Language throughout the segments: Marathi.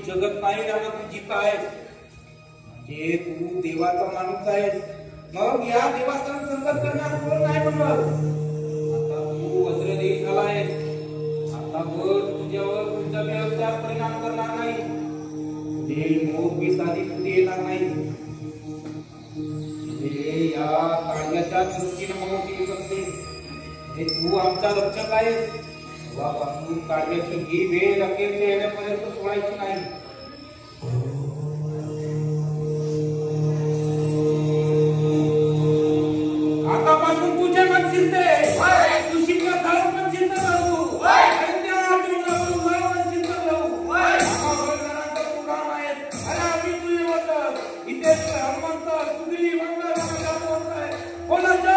जगत नाही राहणार तू जिता आहेस म्हणजे तू देवाचा माणूस आहेस. मग या देवाचा संघर्ष करणार कोण नाही म्हणणार. आता तू वज्रदेही झाला आहेस. आता वर तुझ्यावर तुमच्या व्यवसायात परिणाम करणार नाही. तुझे मोग विसादी तुझे येणार नाही. या काळजाच्या दृष्टीने मोग येऊ शकते. तू आमचा रक्षक आहेस. तेव्हापासून काळजाची ही वेळ अखेर येण्यापर्यंत सोडायची नाही. आतापासून तुझे म्हणशील ते तू शिकला धाडू म्हणशील तर धाडू म्हणशील तर जाऊ. अरे आम्ही तुझे होत इथे हनुमंत सुगिरी मंगळ कोणाच्या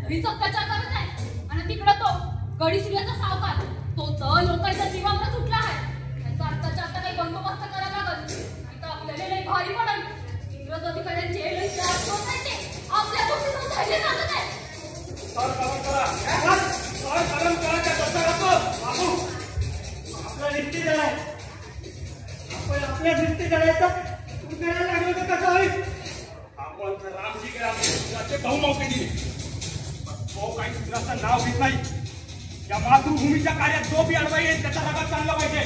घरीच अत्याचार करत आहे आणि तिकडं तो गडी सूर्याचा सावकार तो तर लोकांच्या जीवावर सुटला आहे. त्याचा आत्ताच्या आता काही बंदोबस्त करावा लागल नाही तर आपल्याला लई भारी पडल. इंग्रज अधिकाऱ्यांचे आपल्या गोष्टीचं धैर्य सांगत आहे. आपला निश्चित आहे. आपण आपल्या दृष्टी करायचं करायला लागलं तर कसं होईल. आपण तर रामजी ग्रामचे बहुमौके दिले तो काही दुसऱ्याचं नाव घेत नाही. या मातृभूमीच्या कार्यात जो बी अडवाई येईल त्याचा रगा चांगला पाहिजे.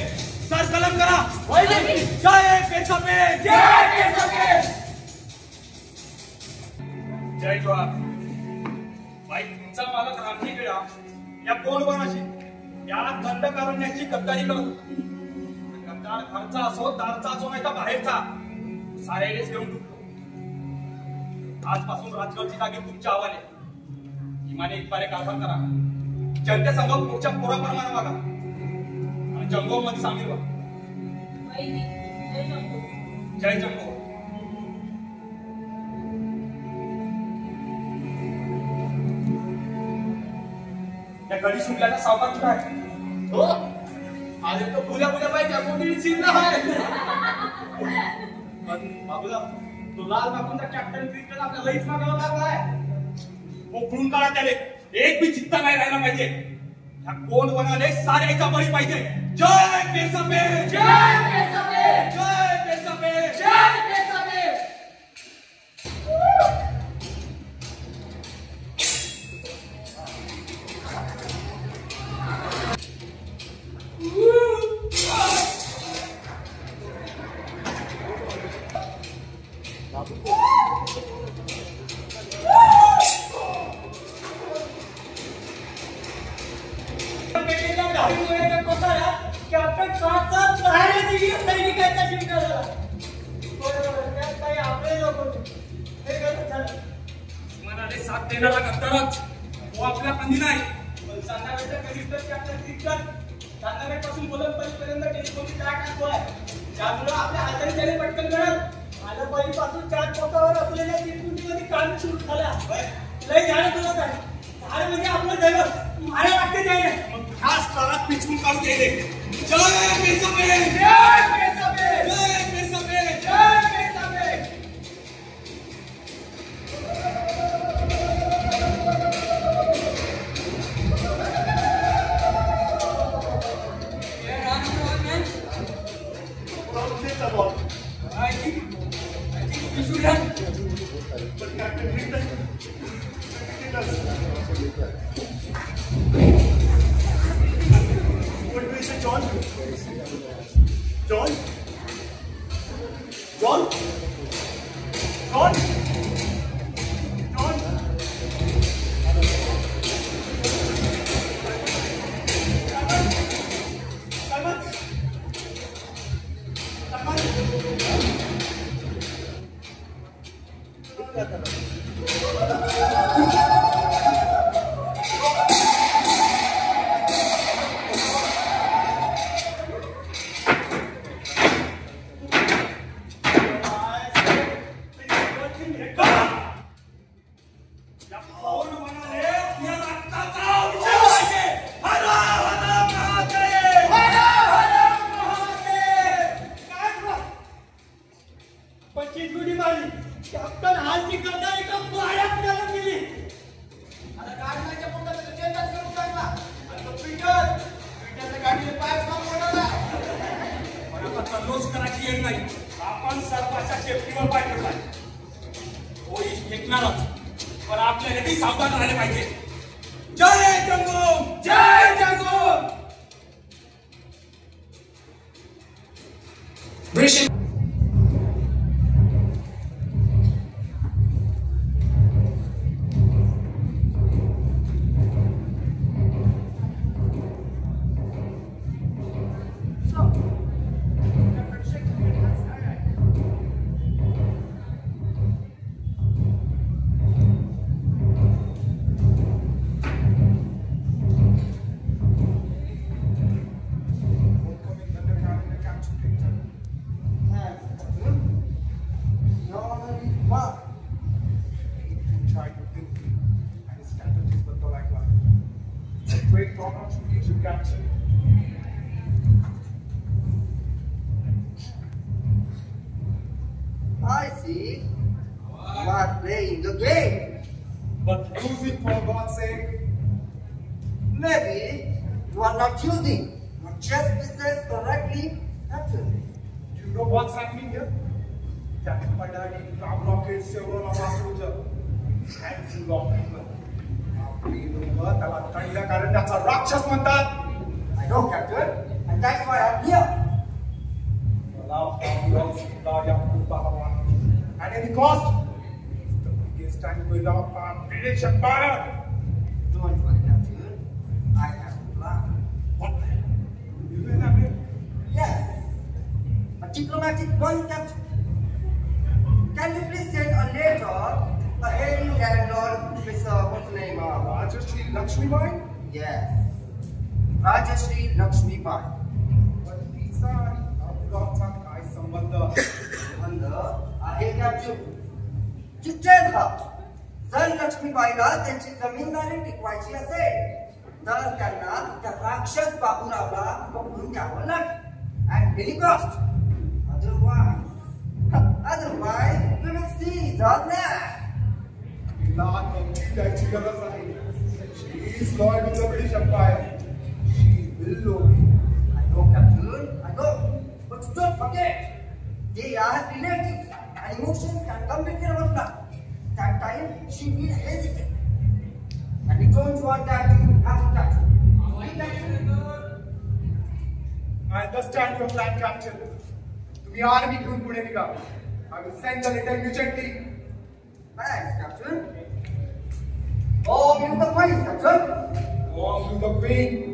सर कलम करा. जय पेशवे जय पेशवे जय जवाहर. बाई तुमचा मालक रामजी गिळा या पोलवनाशी या दंडकारण्याची गद्दारी करतो. गद्दार घरचा असो दारचा असो नाही तर बाहेरचा सारेच घेऊन टुकतो. आजपासून राजगडची जागी तुमच्या हवाले. इमाने इतपारे कारभार करा. जनतेसमोर पुढच्या पोराप्रमाणे वागा आणि जंगो मध्ये सामील व्हा. जय जंगो. या गडी सुटल्याचा सावकार कुठे आहे. हो अरे तो बुल्या बुल्या पाहिजे मोठी चिन्ह आहे. बाबूला तो लाल बापूंचा कॅप्टन क्रिकेट आपल्या लईच मागायला लागला आहे. मोकळून काढा त्याले. एक बी चित्ता नाही राहिला पाहिजे. ह्या कोण बनाले साऱ्याचा बळी पाहिजे. जय पेशवे जय पेशवे जय पेशवे जय पेशवे. साथ देणारा गद्दारच तो आपल्या बंदी नाही. संध्याकाळच्या कधीच आपल्या क्रिकेट संध्याकाळपासून बोलतपर्यंत टेलिफोनची काय टाकतो आहे. त्यामुळे आपल्या हाताने त्याने पटकन कळत. माझ्या पहिलीपासून 4 पोटावर असलेल्या टेलिफोनमध्ये काम सुरू झाला. लय झाड बोलत आहे. झाड म्हणजे आपलं दैवत मारा लागते त्याने. मग खास काळात पिचकून काढून गेले. जय पेशवे जय पेशवे जय पेशवे जय पेशवे. John? John? John? John? John? Simon? आपण सर्वांच्या शेपटीवर पाय ठेवलाय. होई फेकणारच पण आपल्याला बी सावधान राहिले पाहिजे. जय जंगो जय जंगो. Captain. I see. You are playing the game. But losing for God's sake. Maybe you are not using your chess pieces correctly, Captain. Do you know what's happening here? Captain Padari, Ram Rocket, several of our soldiers. Handful of people. आपली लोकं त्याला थंड करण्याचा राक्षस म्हणतात. I know, Captain, and that's why I'm here. At any cost, it's the biggest and without our British Empire. Don't worry, Captain. I have a plan. What? You will have it? Yes, a diplomatic one, Captain. Can you please send a letter? A hairy landlord, Mr. What's the name? Rajashri Lakshmi Bai? Yes, Rajashri Lakshmi Bai. But these are अपघातचा काय संबंध? संबंध आहे Captain. You tell her, जर लक्ष्मीबाईला त्यांची जमीनदारी टिकवायची असेल तर त्यांना त्या राक्षस बाबूरावला पकडून घ्यावं लागेल at any cost. Otherwise, we will seize her land. तिला नक्की द्यायची गरज आहे. She is loyal to the British Empire. She will know. I know, Captain, I know. But don't forget, they are relatives and emotions can come between our blood. That time, she will hesitate. And we don't want that to happen, Captain. I understand your plan, Captain. तुम्ही आर्मी घेऊन पुढे निघा. I will send the letter immediately. Thanks, Captain. Oh, give the point, Captain. Long to the Queen.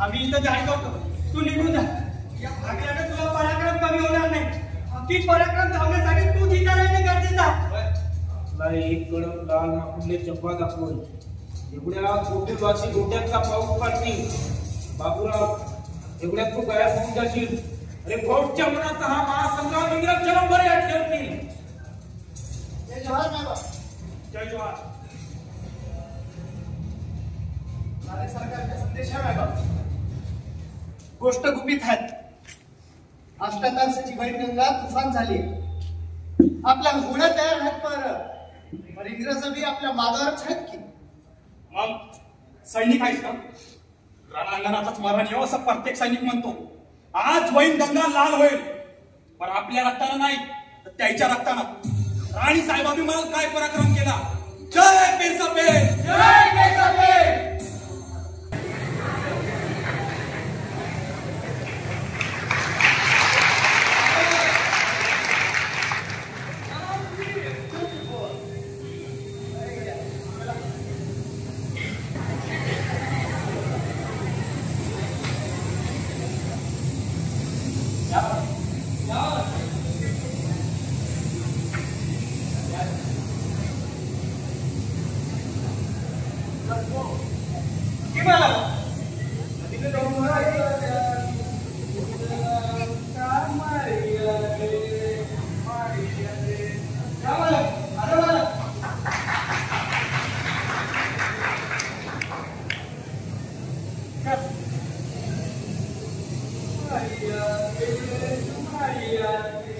आम्ही इथं जाहीर करतो, तू निघून जा. या भागल्याने तुला पराक्रम कमी होणार नाही. अगदी पराक्रम धावण्यासाठी तू जिंकायला येणे गरजेचं आहे. तुला एक कडक लाल माकुडले चप्पा दाखवून एवढ्या गोट्याची गोट्याचा पाऊस पाडतील. बाबूराव, एवढ्यात तू गायब होऊन जाशील. अरे फौजच्या मनाचा हा महासंग्राम इंग्रज जन्मभर यात ठेवतील. जय जवाहर बाबा. जय जवाहर. माझे सरकारचा संदेश आहे बाबा. गोष्ट गुपित आहे. अष्टतासाची वैनगंगा तुफान झाली. आपल्या घोड्या तयार आहेत पर इंग्रज बी आपल्या मागावरच आहेत की. मग सैनिक आहेस का? रणांगणाचाच मरण येऊ असं प्रत्येक सैनिक म्हणतो. आज वैनगंगा लाल होईल, पण आपल्या रक्तानं नाही तर त्याच्या रक्तानं. राणी साहेबांनी मला काय पराक्रम केला. जय पेरसापेठ, जय पेरसापेठ. की मला नदीने जाऊन मारिया रे, मारिया रे. का मला अरे मला मारिया रे, मारिया रे.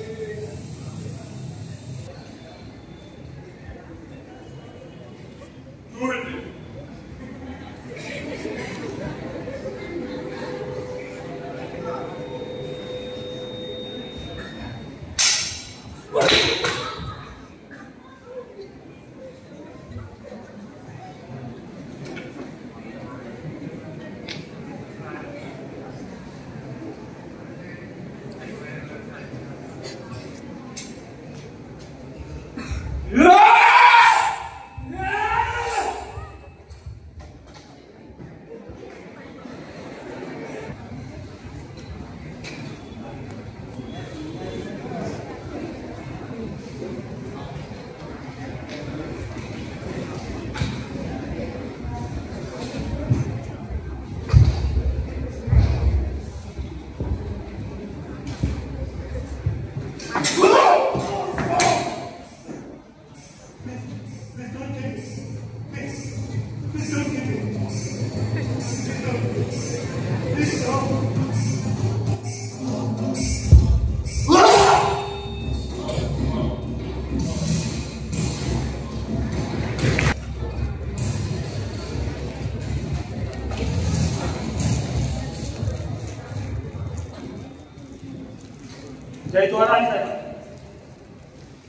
जय द्वारा साहेब.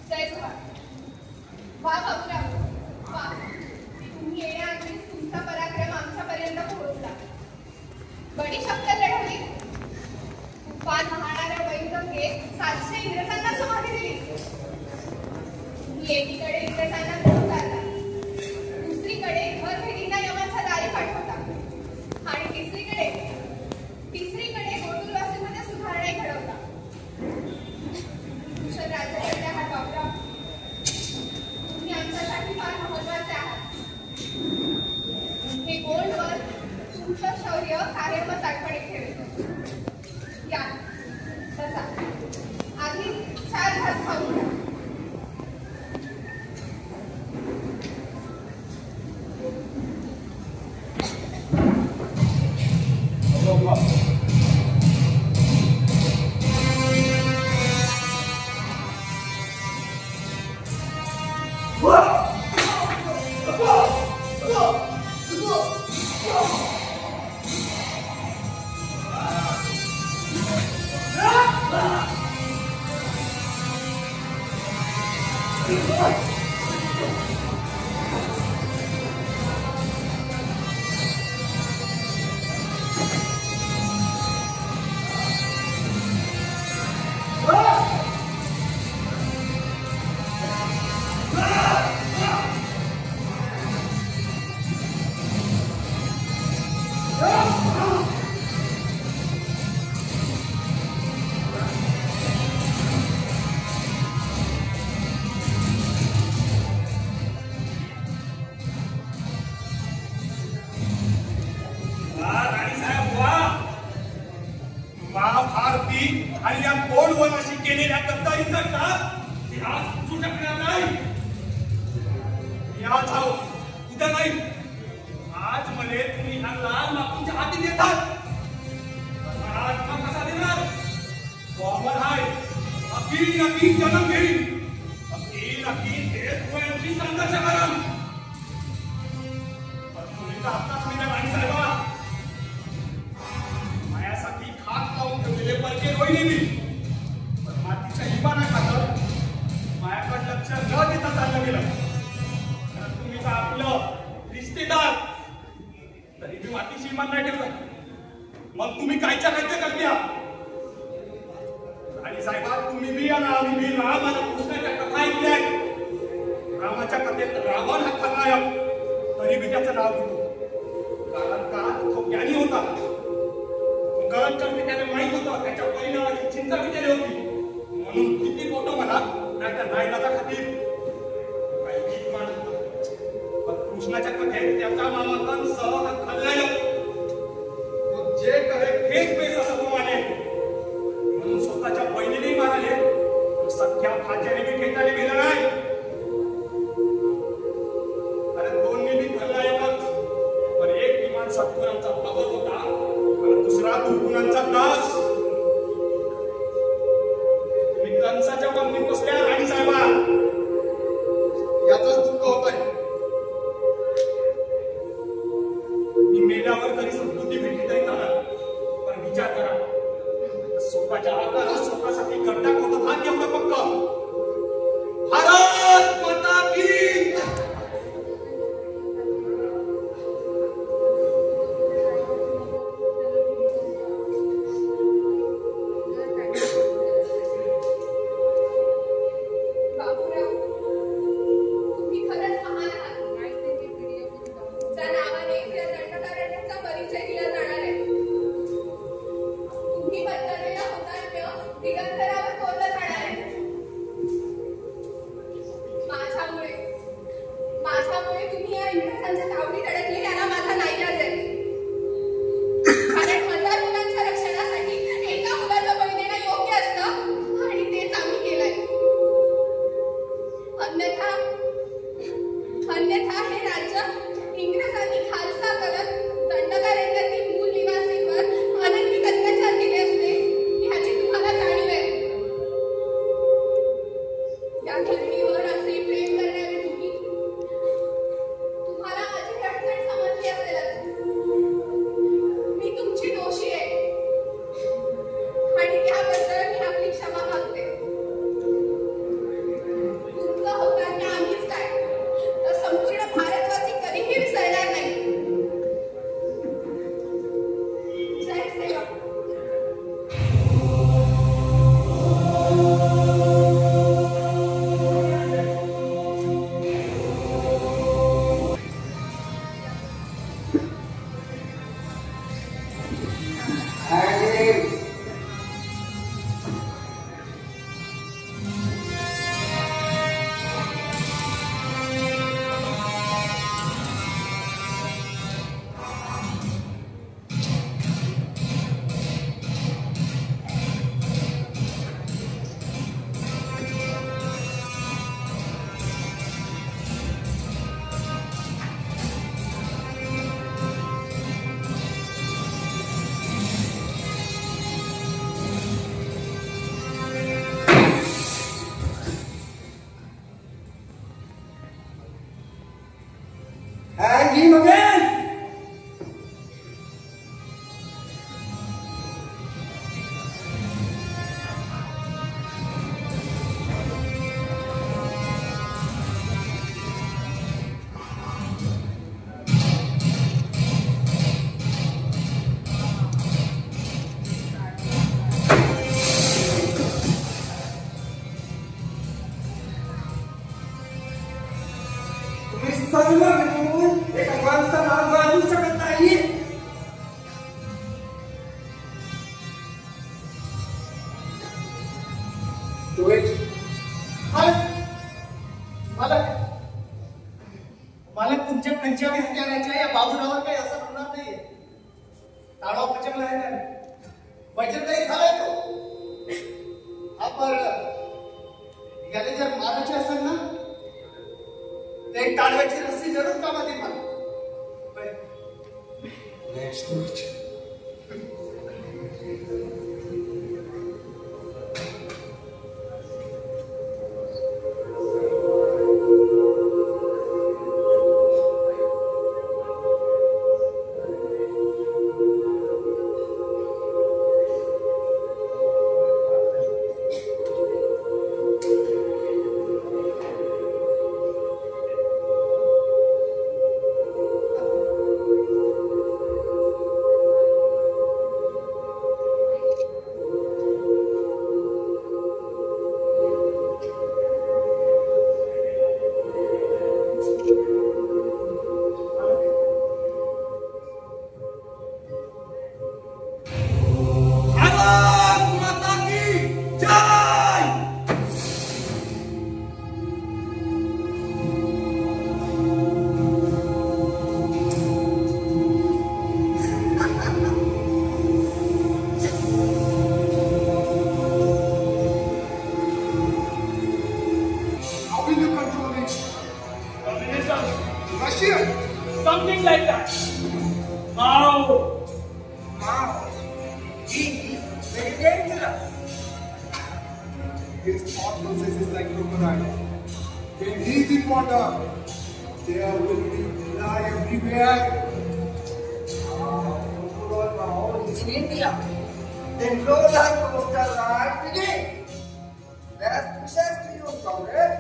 जय तुला वा बाबूराव वा तुम्ही येण्याआधीच तुमचा पराक्रम आमच्यापर्यंत पोहोचला. बडी शब्द लढवली. तुफान वाहणाऱ्या बैठकीत 700 इंग्रजांना समाधी दिली. तुम्ही एकीकडे इंग्रजांना उतारला, दुसरीकडे भरभेटींना यमाच्या दारी पाठवता आणि तिसरीकडे गोंडूरवासींमध्ये सुधारणा घडवता. राज्याकडे आहात बाबूराव. तुम्ही आमच्यासाठी फार महत्वाचे आहात. हे गोंडवर तुमचं शौर्य कायमच आठवणीत ठेवेल. या बसा. आधी 4 घास खाऊन घ्या. आणि या कोण वनाशी केलेल्या गद्दारीचा इतिहास सुटू शकणार नाही. या जाऊ उद्या नाही, आज मले तुम्ही ह्या लाल मापूंच्या हाती देतात. आज मग कसा देणार? बॉम्बर हाय अखिल जन्म घेईल. अखिल देश यांची संघर्ष कराल. पण तुम्ही तर आत्ताच मी राणी साहेबा मायासाठी खात लावून ठेवलेले परके रोहिणी मी. पण मातीच्या हिबाना खातर मायाकडे लक्ष न देता चाललं गेलं. कारण तुम्ही तर आपलं रिश्तेदार तरी मी मातीशी हिमान नाही ठेवलं. मग तुम्ही कायच्या करत्या. आणि साहेबा तुम्ही बी आणि आम्ही बी राम आणि कृष्णाच्या कथा ऐकल्या. रामाच्या कथेत रावण हा खलनायक, तरी बी त्याचं नाव घेतो. कारण का तो ज्ञानी होता. गरज करते त्याला माहित होतं त्याच्या परिणामाची चिंता केली होती. म्हणून किती मोठं म्हणा नाही तर नाईलाजा खातील काही गीत मान. पण कृष्णाच्या कथेत त्याचा मामा कंस हा खलनायक दुर्गुणांचा भगत होता आणि दुसरा दुर्गुणांचा दास. तुम्ही कंसाच्या पंगतीत बसल्या आणि साहेबा याचंच दुःख होतंय. मी मेल्यावर तरी समृद्धी भेटली तरी चालत, पण विचार करा स्वतःच्या आकारात स्वतःसाठी गड्डा कोणतं भाग्य एवढं पक्क. भारत माता की. him again. सर्व मिळून एका माणसाला वाढू शकत नाही. मला तुमच्या पंजाबी हत्याराच्या या बाबूरावर काही असं होणार नाहीये. ताळाव पचकला आहे ना, बचत काही झालाय तो. आपण याला जर मारायचे असेल ना, ते टाळव्याची रस्सी जरूर कामात येईल मला. processes like crocodile. When he is in water, there will be blood everywhere. Now is in India. Then roller coaster ride begins. Best wishes to you, comrade.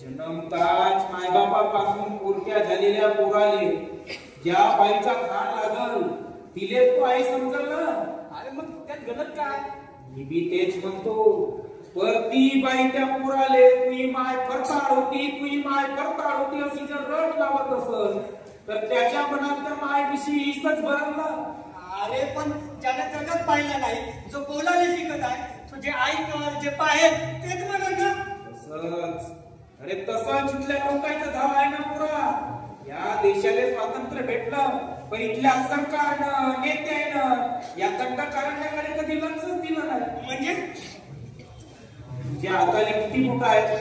जन्मताच मायबापापासून पोरक्या झालेल्या पोराले ज्या बाईचा खाण लागल तिलेच तो आई समजल ना. अरे मग त्यात गलत काय? मी बी तेच म्हणतो. पर ती बाई त्या पोराले तुझी माय फरताळ होती, तुझी माय फरताळ होती अशी जर रट लावत असल तर त्याच्या मनात त्या मायविषयी हीच भरला. अरे पण ज्याने जगत पाहिलं नाही, जो बोलायला शिकत आहे, तो जे ऐकल जे पाहेल तेच म्हणत ना. तसंच अरे तसंच इथल्या लोकांचं झालं आहे ना पुरा. या देशाला स्वातंत्र्य भेटलं पण इथल्या सरकारनं नेत्यानं या दंडकारण्याकडे कधी लक्षच दिलं नाही. म्हणजे तुझ्या हाताले किती मोठा आहे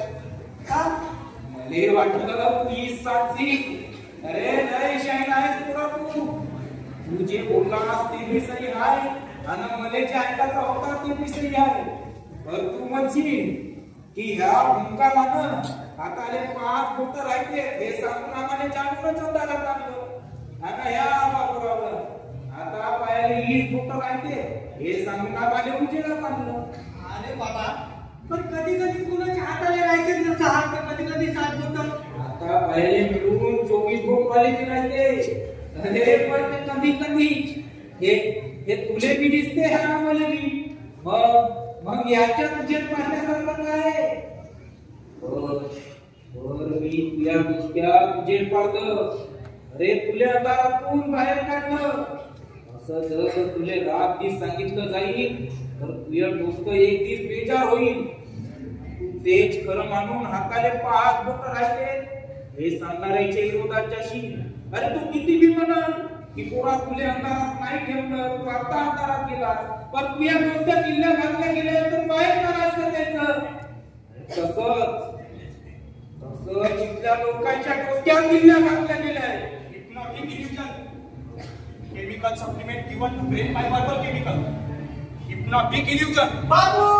का? मले वाटलं तू ही साक्षी. अरे लय शाहीन आहेस पुरा तू. तू जे बोललास ते बी सही आहे आणि मले जे ऐकायचा होता ते बी सही आहे. पण तू म्हणशील की ह्या भूमकाला हाताले 5 बोट राहते हे सांगून आम्हाला जाणूनच अंधारात आणलं. आणि ह्या बाबूरावला आता पायाले 20 बोट राहते हे सांगून आम्हाला उजेडात आणलं. अरे बाबा पण कधी कधी कुणाच्या हाताला राहायचे ना 6 तर कधी कधी 7 बोट. आता पायाले मिळून 24 बोट वाले राहते. अरे पण ते कधी कधी हे तुले बी दिसते हा मला बी. मग याच्यात जे पाहण्यासारखं काय? मी तुझ्या दुसऱ्या तुझे पाडलं. अरे तुला अंधारातून बाहेर काढलं. असं जर तुले रात दिस सांगितलं जाईल तर तुझ्या दोस्त एक दिस बेजार होईल. तू तेच खरं मानून हाताले 5 बोट राहते हे सांगणाऱ्याच्या विरोधाच्याशी. अरे तू किती बी म्हणाल की पोरा तुले अंधारात नाही ठेवलं, तू आता अंधारात गेला, पण तुझ्या दोस्त्या किल्ल्या घातल्या गेल्या तर बाहेर करायचं त्याचं. तसंच इथल्या लोकांच्या डोक्यात किल्ल्या घातल्या गेल्या. Hypnotic illusion, chemical supplement given to brain by verbal chemical. Hypnotic illusion. बाबू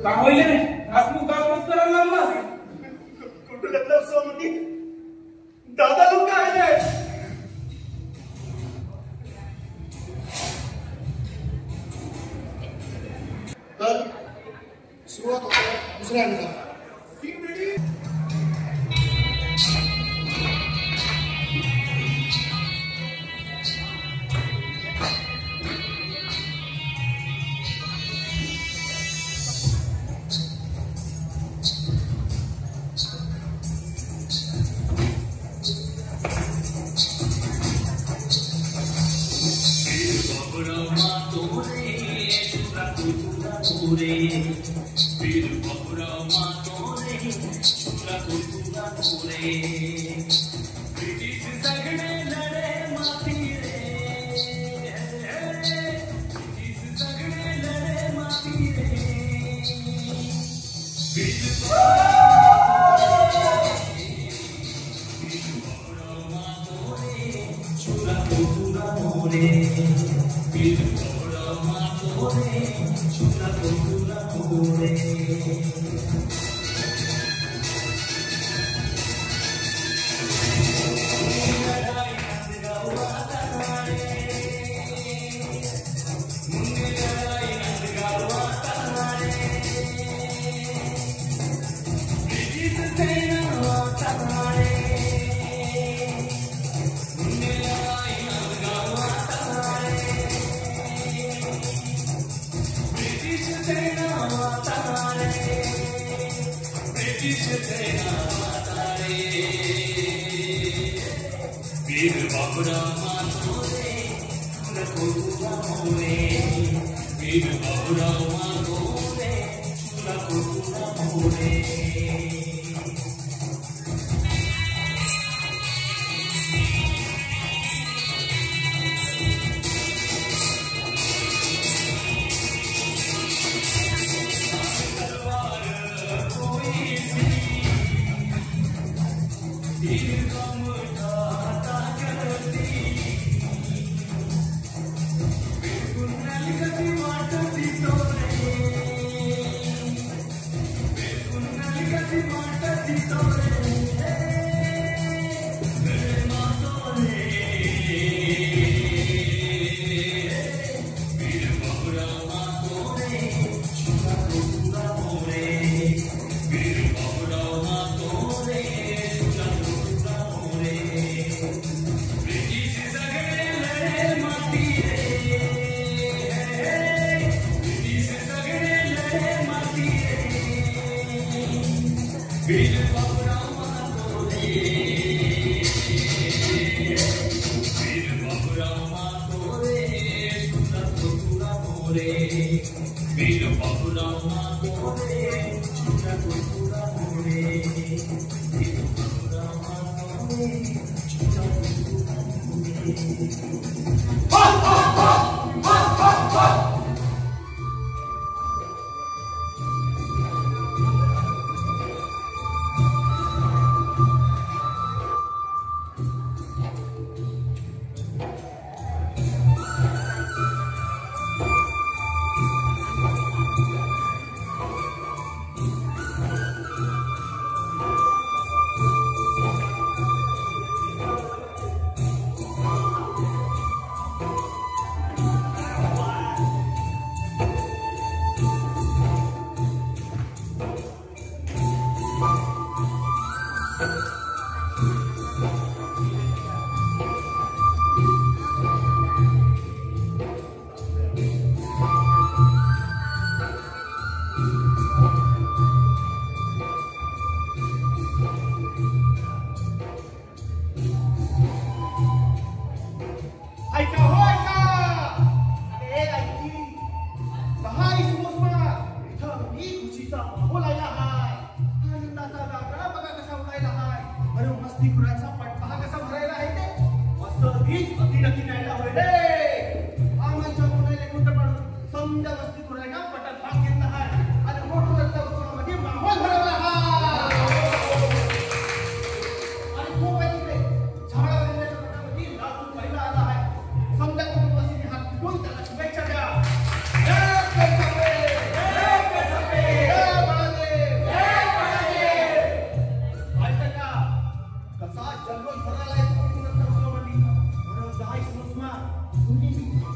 का होईल घासमूस करायला लागलास? कुठलं सोमती दादा लोक आले.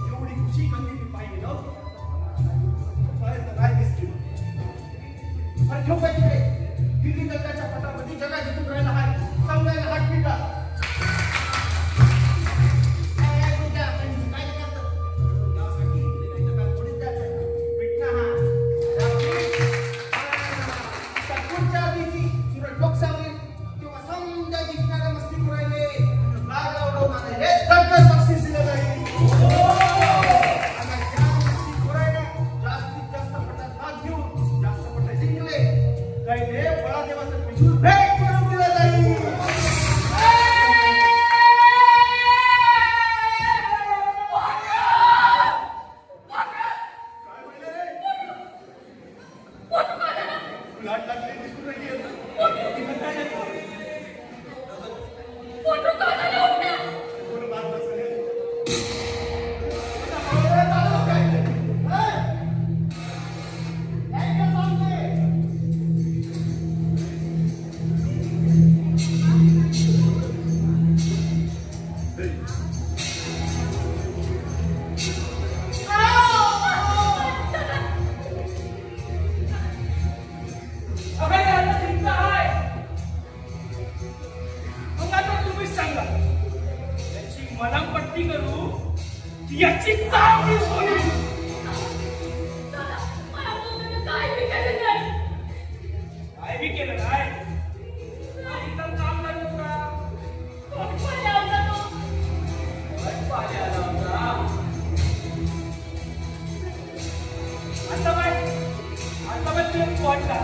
एवढी खुशी कधी मी पाहिली नव्हती मलमपट्टी करू याची चांगली सोयी काय बी केलं काय इथं काम करतो का आता बाय तुला वाटला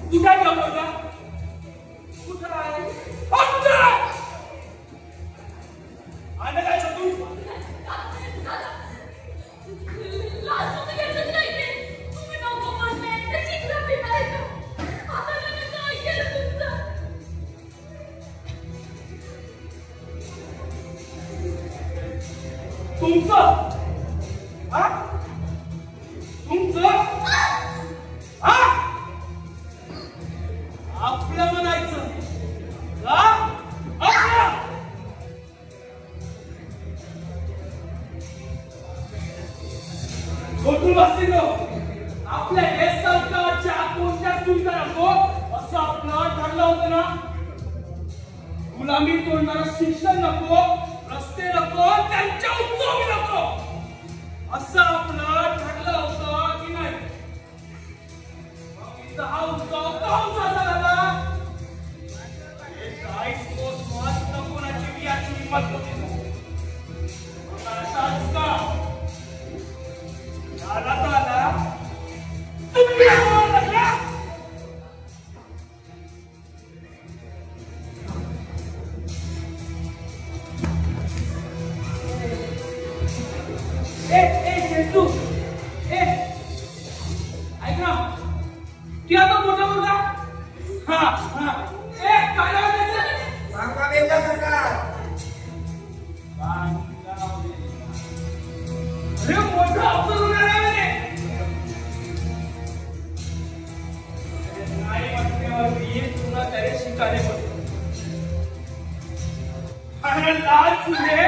तू काय करतो का कुठं आहे आलं काय तू तुमचं हा तुमचं आपलं म्हणायचं का आपलं गोटूल वासी आपल्या हे सरकारच्या कोणत्या सुविधा नको असं आपलं ठरलं होतं ना गुलामी तोडणारं शिक्षण नको रस्ते नको त्यांच्या उत्सव नको असं आपलं ठरलं होतं की नाही हा उत्सव काऊन साजरा झाला चाळीस कोस मत कोणाची बियाची हिंमत होती असाच का आला तर आला तुम्ही लागला चेतू ऐक ना क्या तो मोठा मुलगा हा काय सांगा बेटा सरकार अरे मोठा अफसर होणार आहे नाही म्हटल्यावर मी तुला त्याला शिकायला पडतो अरे लाल चुले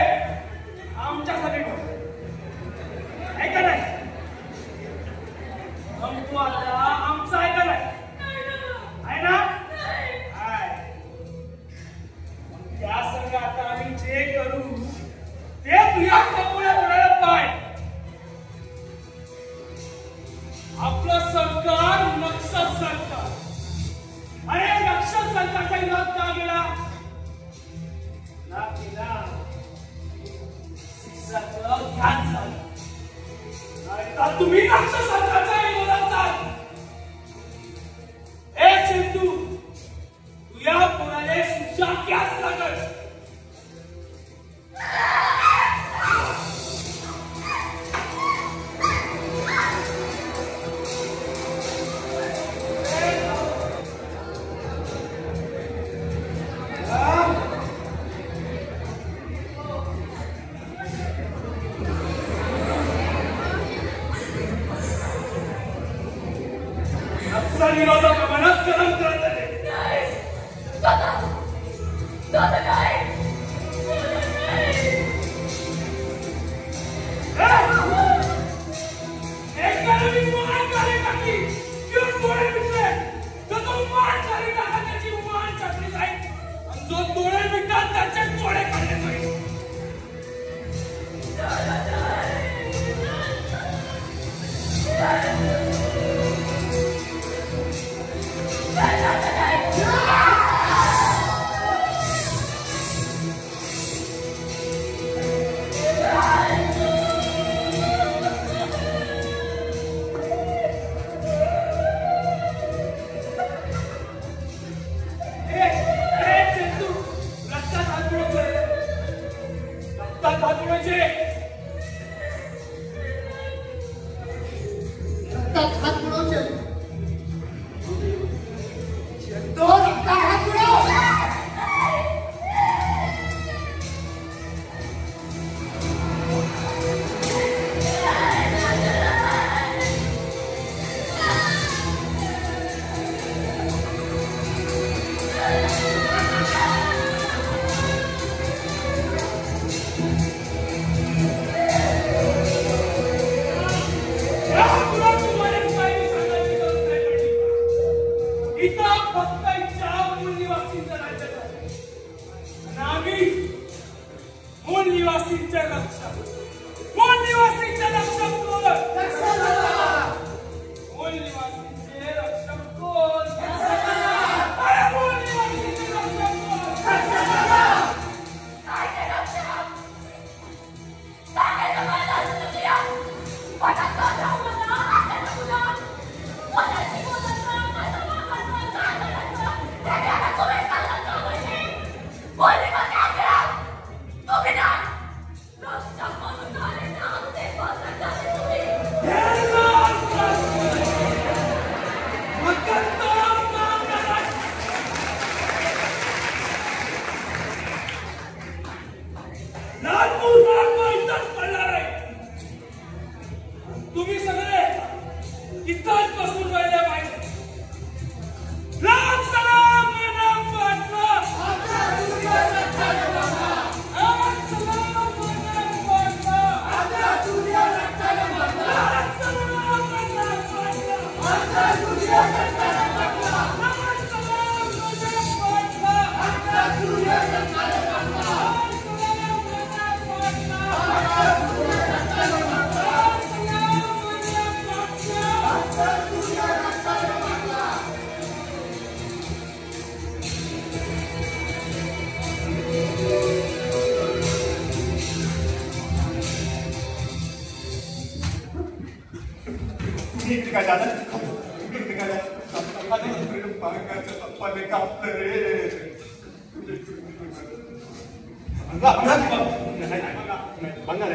आमच्यासाठी पडतो आहे का नाही मग तू आता आमचं आहे का नाही आहे ना त्या संग आता आम्ही जे करू ते तुझ्या कपुऱ्या कोणाला पाय आपलं सरकार नक्षल सरकार अरे नक्षल सरकारचा विरोध का गेला ना केला शिक्षाचं ध्यान झालं आता तुम्ही नक्षल सरकारच्या विरोधात चाल ए चिंतू तू या पोराला शिक्षा घ्याच लागल विरोधा प्रमाणात कलम करत आहे जो डोळे मिटतात त्याचे डोळे काढले जाईल निवासींचे रक्षक मूळ निवासींचे रक्षक कोण मूळ निवासींचे रक्षक कोण अरे मूळ निवासींचे रक्षक कोण काय ते रक्षक? काय ते मला तुझ्या मनात राहून आता तुला मला शिकवलं ना कसं वागायचं काय करायचं ते त्याला तुम्ही सांगत का म्हणजे बोलली का त्या तुम्ही ना रक्षक म्हणून आले ना ते बदल झाले तुम्ही तुम्ही सगळे इथंच बसून राहिले पाहिजे राम सलाम मनाम वाटला काय झालं मागाच्या पप्पाने कापलं रे बंगाल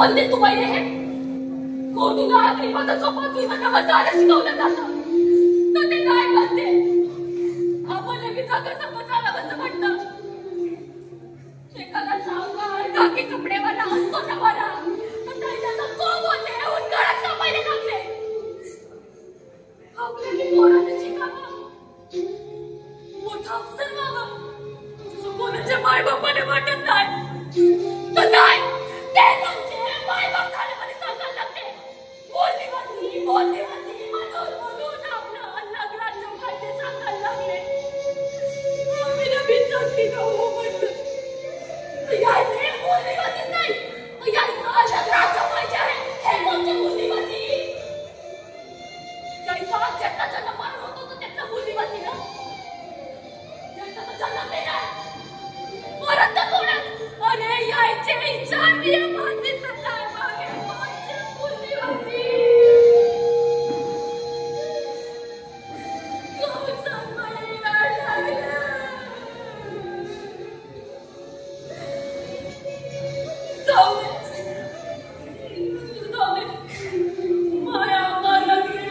मंदिर तू पाहिले हे कोर्टुला आखरी पदासोबत विमानावर जायला शिकवलं जातं तर ते काय करते आपण लगेच जागा समोर झाला कसं म्हणतं मोठा अफसर व्हावा असं कोणाच्या मायबापाने वाटत नाही. तर नाही, ते तुमचे मायबाप झाले म्हणे सांगायला लागते. बोलणीवासी म्हणून आपलं लग्नाच्या फायदे सांगायला लागले. आम्ही ना बिनसोडती हो म्हणलं. यायचे बोलणीवासीच नाही, यायचं लग्नाच्या पाहिजे आहे. हे कोणते बोलणीवासी? यायचा ज्यांना ज्यांना मारून होतो तो त्यांना बोलणीवासी ना? यायचा तर ज्यांना नाही ना? परत तर सोडत. अरे यायचे विचार मी या मातीत नाही मागे माझे बोलणीवासी. गौसम मला लागला.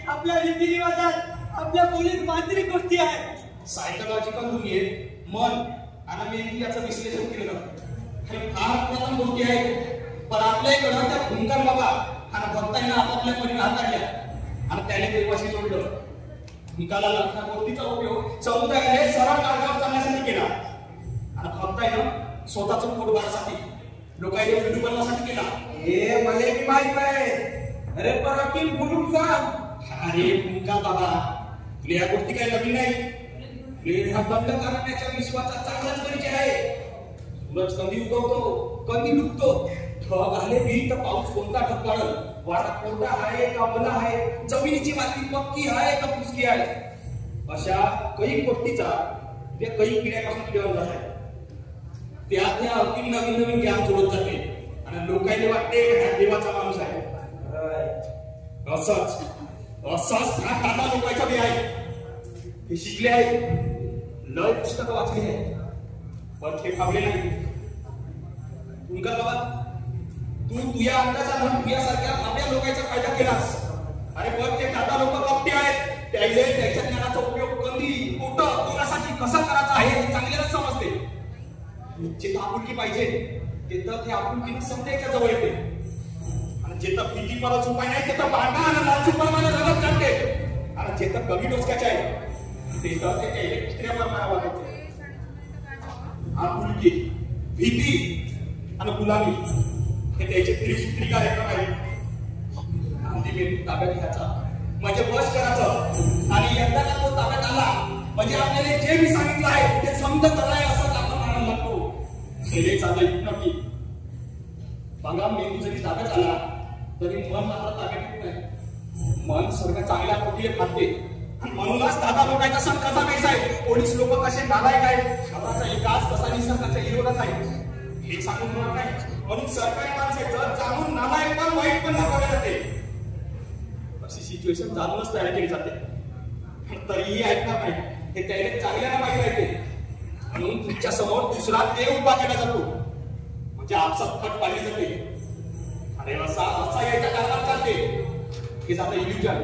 आपल्या रीतिरिवाजात आपल्या पोलीस मांत्रिक गोष्टी आहेत. सायकोलॉजिकल दुनिये मन आणि मेंदू याचं विश्लेषण केलं हे फार प्रथम गोष्टी आहेत. पण आपल्या इकडं त्या भूंकर बाबा आणि भक्तांना आपापल्या परीने हाताळल्या आणि त्याने देवाशी जोडलं. निकालाला त्या गोष्टीचा उपयोग समुदायाने सरळ मार्गावर चालण्यासाठी केला आणि भक्तांना स्वतःचं पोट भरण्यासाठी लोकांनी व्हिडिओ बनवण्यासाठी केला. हे मला बी माहित आहे. अरे पण वकील बोलून सांग. अरे तुमका बाबा, तुला या गोष्टी काही नवीन नाही. तुला हा बंद करण्याच्या विश्वाचा चांगलाच परिचय आहे. सूरज कधी उगवतो, कधी डुबतो, ढग आले बी तर पाऊस कोणता ढग वाडा कोणता आहे का मला आहे, जमिनीची माती पक्की आहे का पुसकी आहे, अशा काही गोष्टीचा त्या काही पिढ्यापासून पिढ्यावर जात आहे. त्या अगदी नवीन नवीन ज्ञान जोडत जाते आणि लोकांनी वाटते हा देवाचा माणूस आहे. असंच हा टाटा लोकांचा बी आहे. हे शिकले आहे, लय पुस्तकं वाचली आहे, पण ते थांबले नाही. तुमका बाबा, तू तुझ्या अंदाजानं तुझ्यासारख्या आपल्या लोकांचा फायदा केलास. अरे पण ते टाटा लोक बाबती आहेत. त्याला त्याच्या ज्ञानाचा उपयोग कधी, कुठं, कोणासाठी कसा करायचा आहे हे चांगल्याच समजते. जिथं आपुलकी पाहिजे तिथं ते आपुलकीनं समजायच्या जवळ येते. आणि जिथं भीती परत उपाय नाही तिथं भांडा आणि लाचुपणाने रगत काढते. आणि जिथं कमी डोसक्याचे आहे तिथं ते त्याला दुसऱ्यावर मारावं लागते. आपुलकी, भीती आणि गुलामी हे त्याचे त्रिसूत्री कार्यक्रम आहे. ताब्यात घ्यायचा म्हणजे बस करायचं आणि एकदा का तो ताब्यात आला म्हणजे आपल्याला जे मी सांगितलं आहे ते समजत आहे असं आपण म्हणायला लागतो. हे चाललंय नक्की. बघा, मेंदू जरी ताब्यात आला तरी मन मात्र ताब्यात येत नाही. मन सर्व चांगल्या पद्धतीने फाटते. म्हणूनच दादा लोकांचा सण कसा नाहीच आहे. पोलीस लोक कसे नालायक आहेत, शहराचा एकाच कसा निसर्गाच्या विरोधात आहे हे सांगून होणार नाही. म्हणून सरकारी माणसे जर जाणून नालायक पण वाईट पण दाखवले जाते. अशी सिच्युएशन जाणूनच तयार केली जाते. तरीही ऐकणार नाही हे त्याला चांगल्याला माहिती आहे. म्हणून तुमच्या समोर दुसरा देव उभा केला जातो म्हणजे आपसात फट पाडली जाते. अरे असा याच्या कारणात चालते हे जातं इल्युजन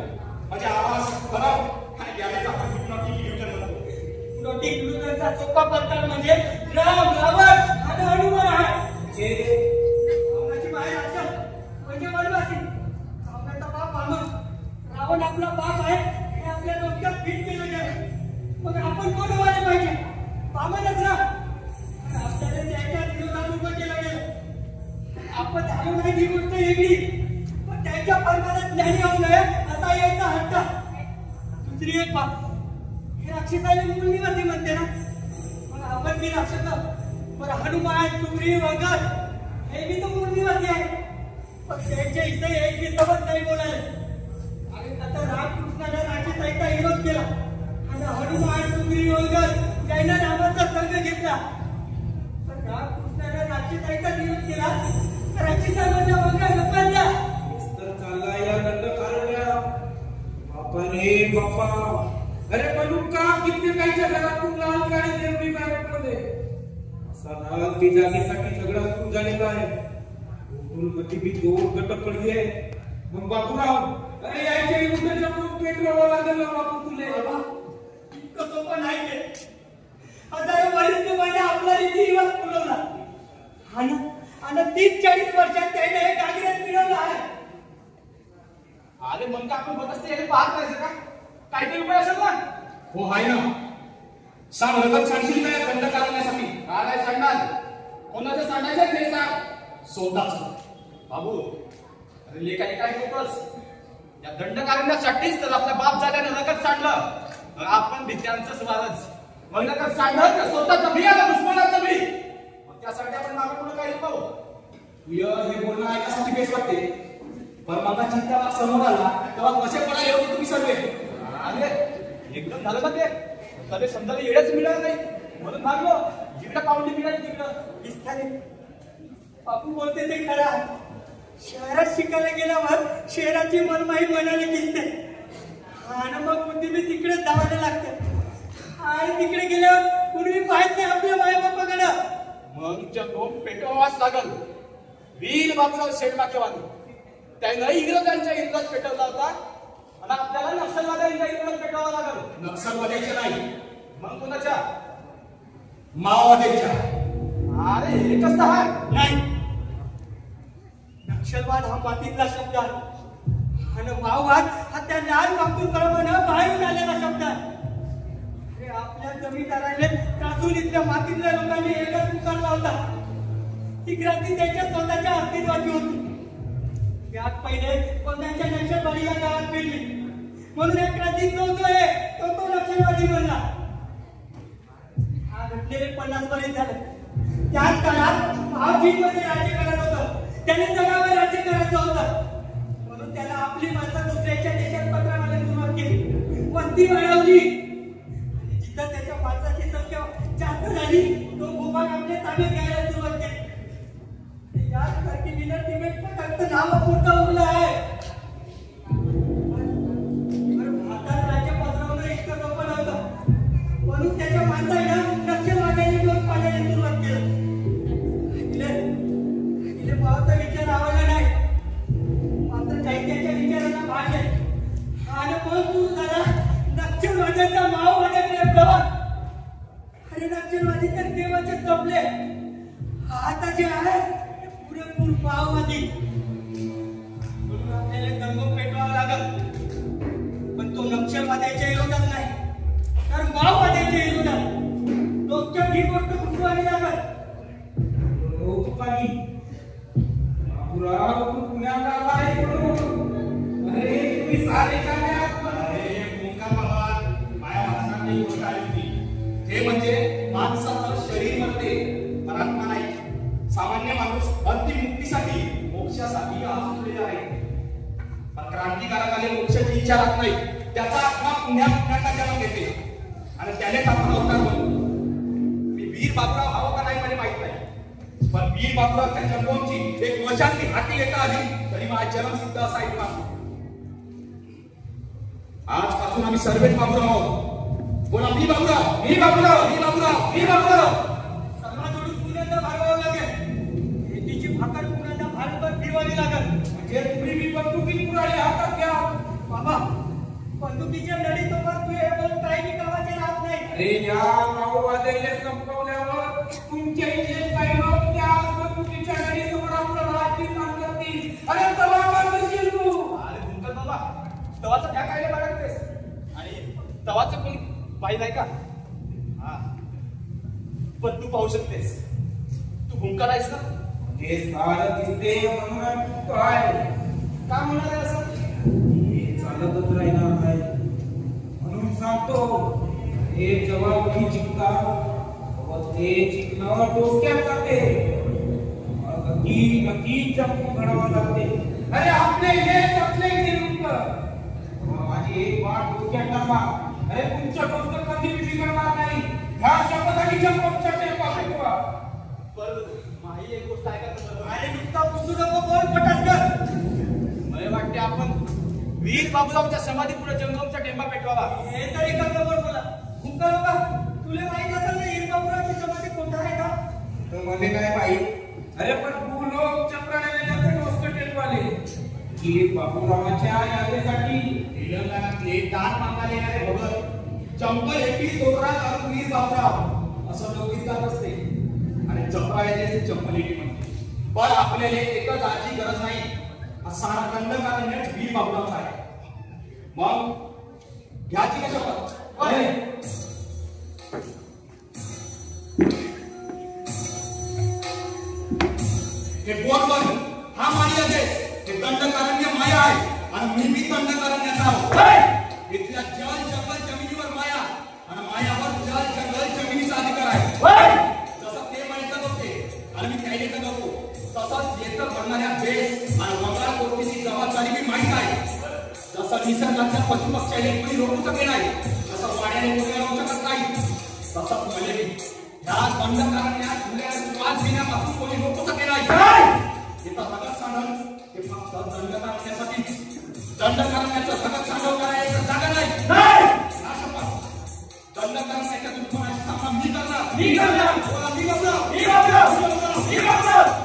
म्हणजे आवाज फरक आणि यालाच आपण हिप्नॉटिक इल्युजन म्हणतो. हिप्नॉटिक इल्युजनचा सोपा प्रकार म्हणजे राम, रावण आणि हनुमान आहे. रावणाची माय राक्षस म्हणजे वनवासी, रावणाचा बाप वामन. रावण आपला बाप आहे हे आपल्या डोक्यात फिट केलं गेलं. मग आपण कोण व्हायला पाहिजे? वामनच ना. आपल्याला त्याच्या विरोधात उभं केलं गेलं. आपण झालो नाही ही गोष्ट वेगळी, पण त्याच्या परमानात ज्ञानी होऊ नये असा यायचा हट्ट. दुसरी एक बाब, हे राक्षसाने मूळ निवासी म्हणते ना, मग आपण मी राक्षस. बरं, हनुमान, सुग्रीव, अंगद हे बी तो मूळ निवासी आहे, पण त्यांच्या इथे एक बी सोबत नाही बोलायला. आणि आता रामकृष्णाने राक्षसाचा विरोध केला आणि हनुमान, सुग्रीव, अंगद त्यांना रामाचा संघ घेतला. पण रामकृष्णाने राक्षसाचा विरोध केला, राक्षसांना वगैरे लोकांना तर चालला या दंड काढल्या. बापाने बापा, अरे म्हणून का कित्येकाच्या घरातून लाल गाडी देवडी बाहेर पडले. असा नाल ती जागेसाठी सगळा सुरू झालेला आहे. गती बी दोन गट पडली आहे. मग बापूराव, अरे यायचे कुठे जपून पेट्रोल लागेल बापू तुले. इतकं सोपं नाही ते. हजारो वरिष्ठ महिने आपला रीतिरिवाज पुरवला आणि 30-40 वर्षात त्याने हे काँग्रेस मिळवलं आहे. अरे मग का आपण बघत याने पाहत राहायचं का? काहीतरी उपाय असेल ना? हो आहे ना. सांग, रगत सांगशील काय दंड काढण्यासाठी? काय सांगणार? कोणाचं सांगायचं ते सांग. स्वतःच. बाबू, अरे लेखाई काय होतच या दंड काढण्यासाठीच तर आपल्या बाप झाल्यानं रगत सांडलं. आपण भीत्यांचं स्वारच मग रगत सांडलं तर स्वतःचं बी आलं दुश्मनाचं बी. मग त्यासाठी आपण मागे पुढे काही नको. हे बोलणं ऐकासाठी बेस वाटते, पण मला चिंता समोर आला तेव्हा कसे पडायला होते तुम्ही सर्व. अरे एकदम झालं का ते? तरी समजायला येडच मिळालं नाही म्हणून भागलो. जिकडं पावली मिळाली तिकडं दिसताने बापू बोलते ते खरं आहे. शहरात शिकायला गेल्यावर शहराची मनमाई मनाने दिसते आणि मग बुद्धी बी तिकडेच धावायला लागते. आणि तिकडे गेल्यावर पूर्वी पाहत नाही आपल्या मायबापाकडं. मग दोन पेटवावाच लागल. वीर बाबूराव शेडमाकेवानी त्यानं इंग्रजांच्या इंग्रज पेटवला होता आणि आपल्याला नक्षलवाद्यांच्या इंग्रज पेटवावा लागल. नक्षलवाद्यांच्या नाही, मग कोणाच्या? माओवाद्यांच्या. अरे हे कसं आहे? नाही, नक्षलवाद हा मातीतला शब्द आहे आणि माओवाद हा त्या लाल बापूंप्रमाणे बाहेरून आलेला शब्द आहे. अरे आपल्या जमीनदाराने त्रासून इथल्या मातीतल्या लोकांनी एकच पुकारला होता ती क्रांती त्यांच्या स्वतःच्या अस्तित्वाची होती. यात पहिले कोणत्याच्या नक्षलवादीला गावात पेटली म्हणून या क्रांतीत जो आहे तो नक्षलवादी बनला. हा घटनेने 50 वर्ष झालं. त्याच काळात भाव चीनमध्ये राज्य करत होतं. त्याने जगावर राज्य करायचं होतं म्हणून त्याला आपली माणसं दुसऱ्याच्या देशात पत्रामध्ये सुरुवात केली. वस्ती वाढवली. जिथं त्याच्या माणसाची संख्या जास्त झाली तो भूभाग आपल्या ताब्यात घ्यायला सुरुवात केली. यासारखी विनंती फक्त नावापुरता उरला आहे. भारतात राज्य पसरवणं इतकं सोपं नव्हतं म्हणून त्याच्या माणसाला नक्षलवाद्यांनी घेऊन पाण्याला सुरुवात केली. भावाचा विचार आवडला नाही मात्र चैत्याच्या विचारांना भाग आहे आणि मग सुरू झाला नक्षलवाद्यांचा माओवाद्याकडे प्रवास. अरे नक्षलवादी तर देवाचे संपले. आता जे आहे ते पुरेपूर माओवादी म्हणून आपल्याला दंगो पेटवावा लागल. पण तो नक्षलवाद्याच्या विरोधात नाही तर माओवाद्याच्या विरोधात. डोक्यात ही गोष्ट घुसवावी लागल. पुण्यात आलाय अरे तुम्ही सारे काय गोष्ट आली होती ते म्हणजे माणसाचं शरीर म्हणते तर आत्मा नाही. सामान्य माणूस अंतिम मुक्तीसाठी मोक्षासाठी आसुरलेला आहे. पण क्रांतिकारकाने मोक्षाची इच्छा राहत नाही. त्याचा आत्मा पुण्याचा जन्म घेते आणि त्यानेच आपण अवतार बनतो. मी वीर बाबूराव हवं का नाही मला माहित नाही पण वीर बाबूरावच्या जन्माची एक वशांती हाती घेता आली तरी माझा जन्म सिद्ध असा इतका. आजपासून आम्ही सर्वच बाबूराव आहोत. बोला मी बाबूराव मी बाबूराव मी बाबूराव मी बाबूराव. सर्वात जोडून पुण्याचा भागवावं लागेल. तिची भाकर पुण्याचा भारतभर फिरवावी लागेल. म्हणजे तुम्ही मी बंदुकी पुराणे हातात घ्या. बाबा बंदुकीच्या लढीसोबत तू हे बोल काही मी गावाचे राहत नाही. अरे या माओवाद्याला संपवल्यावर तुमच्या इथले काही लोक त्या बंदुकीच्या लढीसमोर आपलं राज्य करतील. अरे तवा काय करशील तू? अरे भूमकर बाबा तवाचं त्या काय बाळगतेस आणि तवाचं कोण पाहिलं आहे का? हा पण तू पाहू शकतेस. तू भूमकर आहेस ना? हे सारं दिसते म्हणून तू काय का म्हणाले असं? हे चालतच राहणार नाही म्हणून सांगतो. हे जेव्हा कोणी जिंकतात ते जिंकणं डोक्यात जाते. नक्की चमकून घडावं लागते. अरे आपले हे चपले निरुक्त माझी एक बात डोक्यात टाका. अरे तुमच्या डोकं कधी बिघडणार नाही. ह्या शपथाची मोक्षाचे पाठवा. पण माही एक गोष्ट आहे का? आणि नुसता पुसू नको बोल पटास. मला वाटते आपण वीर बाबूरावच्या समाधी पुढे जंगमचा टेंबा पेटवावा. हे तरी का बरोबर बोला भूमकर बाबा. तुला माहित असेल ना वीर बाबूरावची समाधी कोणता आहे का? तर मला काय माहित. अरे पण तू लोक चक्राने डोसकं टेलवाले की बाबूरावाच्या यादेसाठी तेलंगणातले दान मागायला येणारे भगत चंपल हेपी तोरणा घालून वीर बाबूराव असं लोकगीत गात असते आणि चपराळे चंपल हेपी म्हणते. पण आपल्याला एकच आजची गरज नाही. हा सारा दंडकार वीर बाबूरावचा आहे. मग घ्याची का शपथ? हे बोटवर हा मानिया दे. हे दंडकारण्य माया आहे आणि मी दंडकारण्याचा आहोत. इथल्या जल जंगल जमिनीवर माया आणि मायावर जल जंगल जमिनीचा अधिकार आहे. जसं ते माहिती होते आणि मी काही येत नको तसंच येतं बनणाऱ्या देश आणि वगळा गोष्टीची जबाबदारी मी माहीत आहे. जसं निसर्गाच्या पशुपक्षाने कोणी रोखू शके नाही तसं वाड्याने कोणी रोखू शकत नाही तसंच मला ह्या दंडकारण्या खुल्या श्वास घेण्यापासून कोणी रोखू शके नाही. इथं सगळं सांगून हे फक्त दंड करण्यासाठी दंड करण्याचं सगळं सांगव करायचं जागा नाही. दंड करण्याच्या दुश्मनाची सामना मी करणार. मी करणार. मी करणार. मी करणार. मी करणार.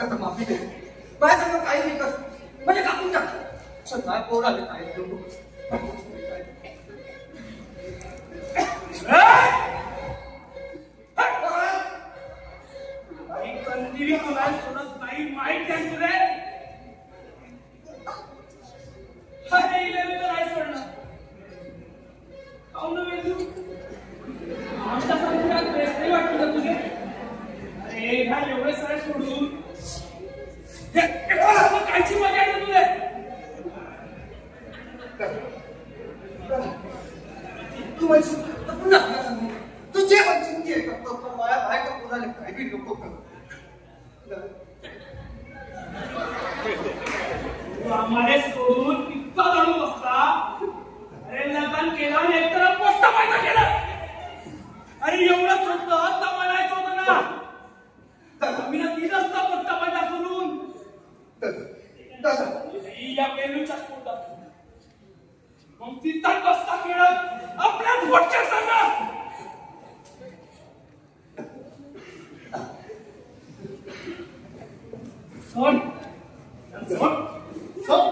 आता माफी दे. माझ्या सगळं काही नाही कर म्हणजे कापून टाक. काय पोर आले काय कंदिली तुला सोडत नाही माहीत आहे तुले. अरे इले मी तर नाही सोडणार. काऊन वेगळू आमच्या संस्कारात प्रेस नाही वाटतं का तुझे. अरे ह्या एवढे सारे सोडून कायची मजा आहे तुझे. तू म्हणजे पुन्हा सांगू तू जे म्हणशील ते करतो. माझ्या बायका पुन्हा काही बी नको कर. आम्हाला सोडून इतका जाणू बसता. अरे लग्न केलं आणि एकतर पोस्ट पाहिजे केलं. अरे एवढंच होतं तर म्हणायचं होतं ना. मी ना तीच असता पोस्ट पाहिजे सोडून या पेरूच्या पोटात मग तिथं बसता खेळत आपल्याच पोटच्या सांगा. सोड सोड सोड.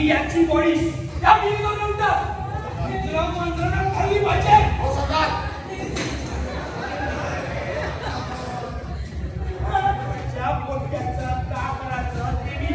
याची बॉडी या बिल्डिंगवर नव्हता. मित्र मंत्रणा खाली पाहिजे. हो सरदार. त्या पोट्याचा का करायचं ते मी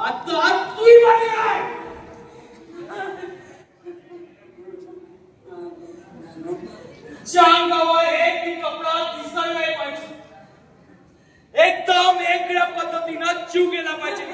आता तूही बरी आहे. अंगावर एक बी कपडा दिसला नाही पाहिजे. एकदम वेगळ्या पद्धतीनं जीव गेला पाहिजे.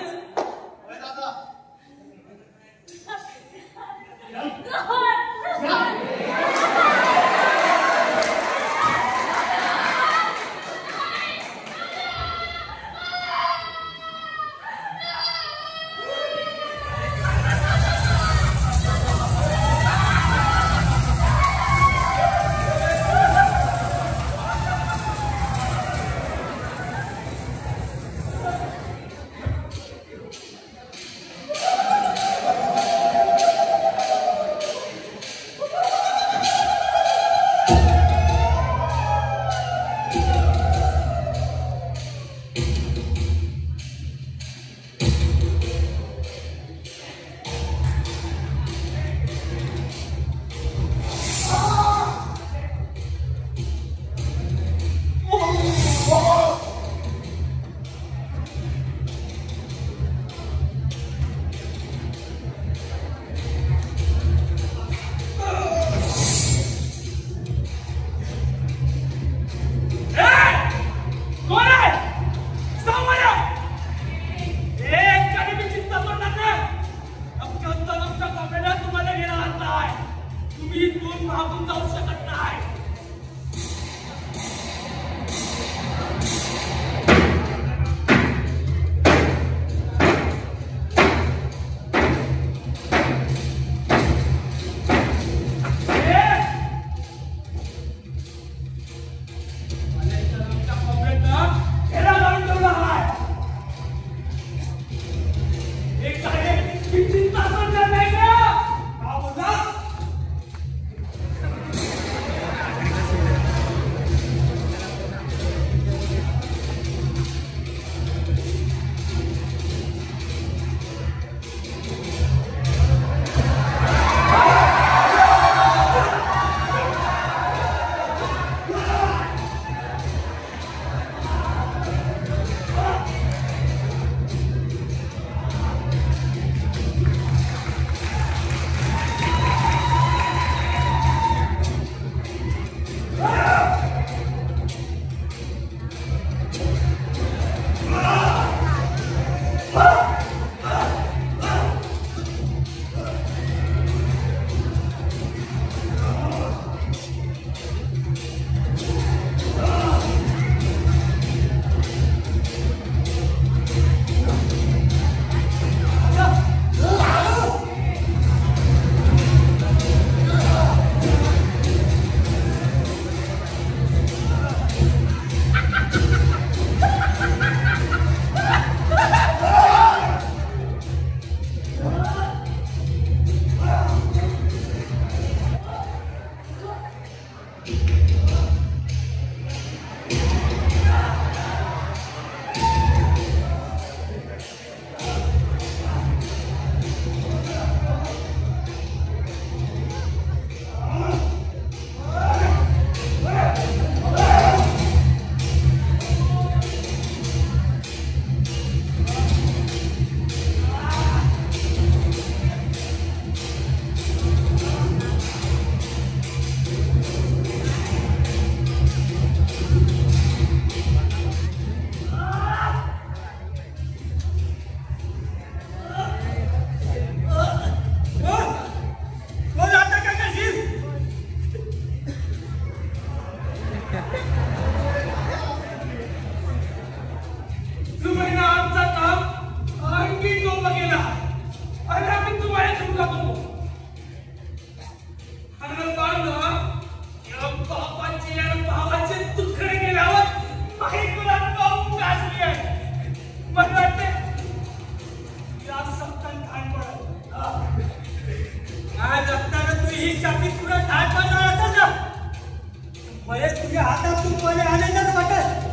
तुझ्या हातात तू मला आनंदात वाटत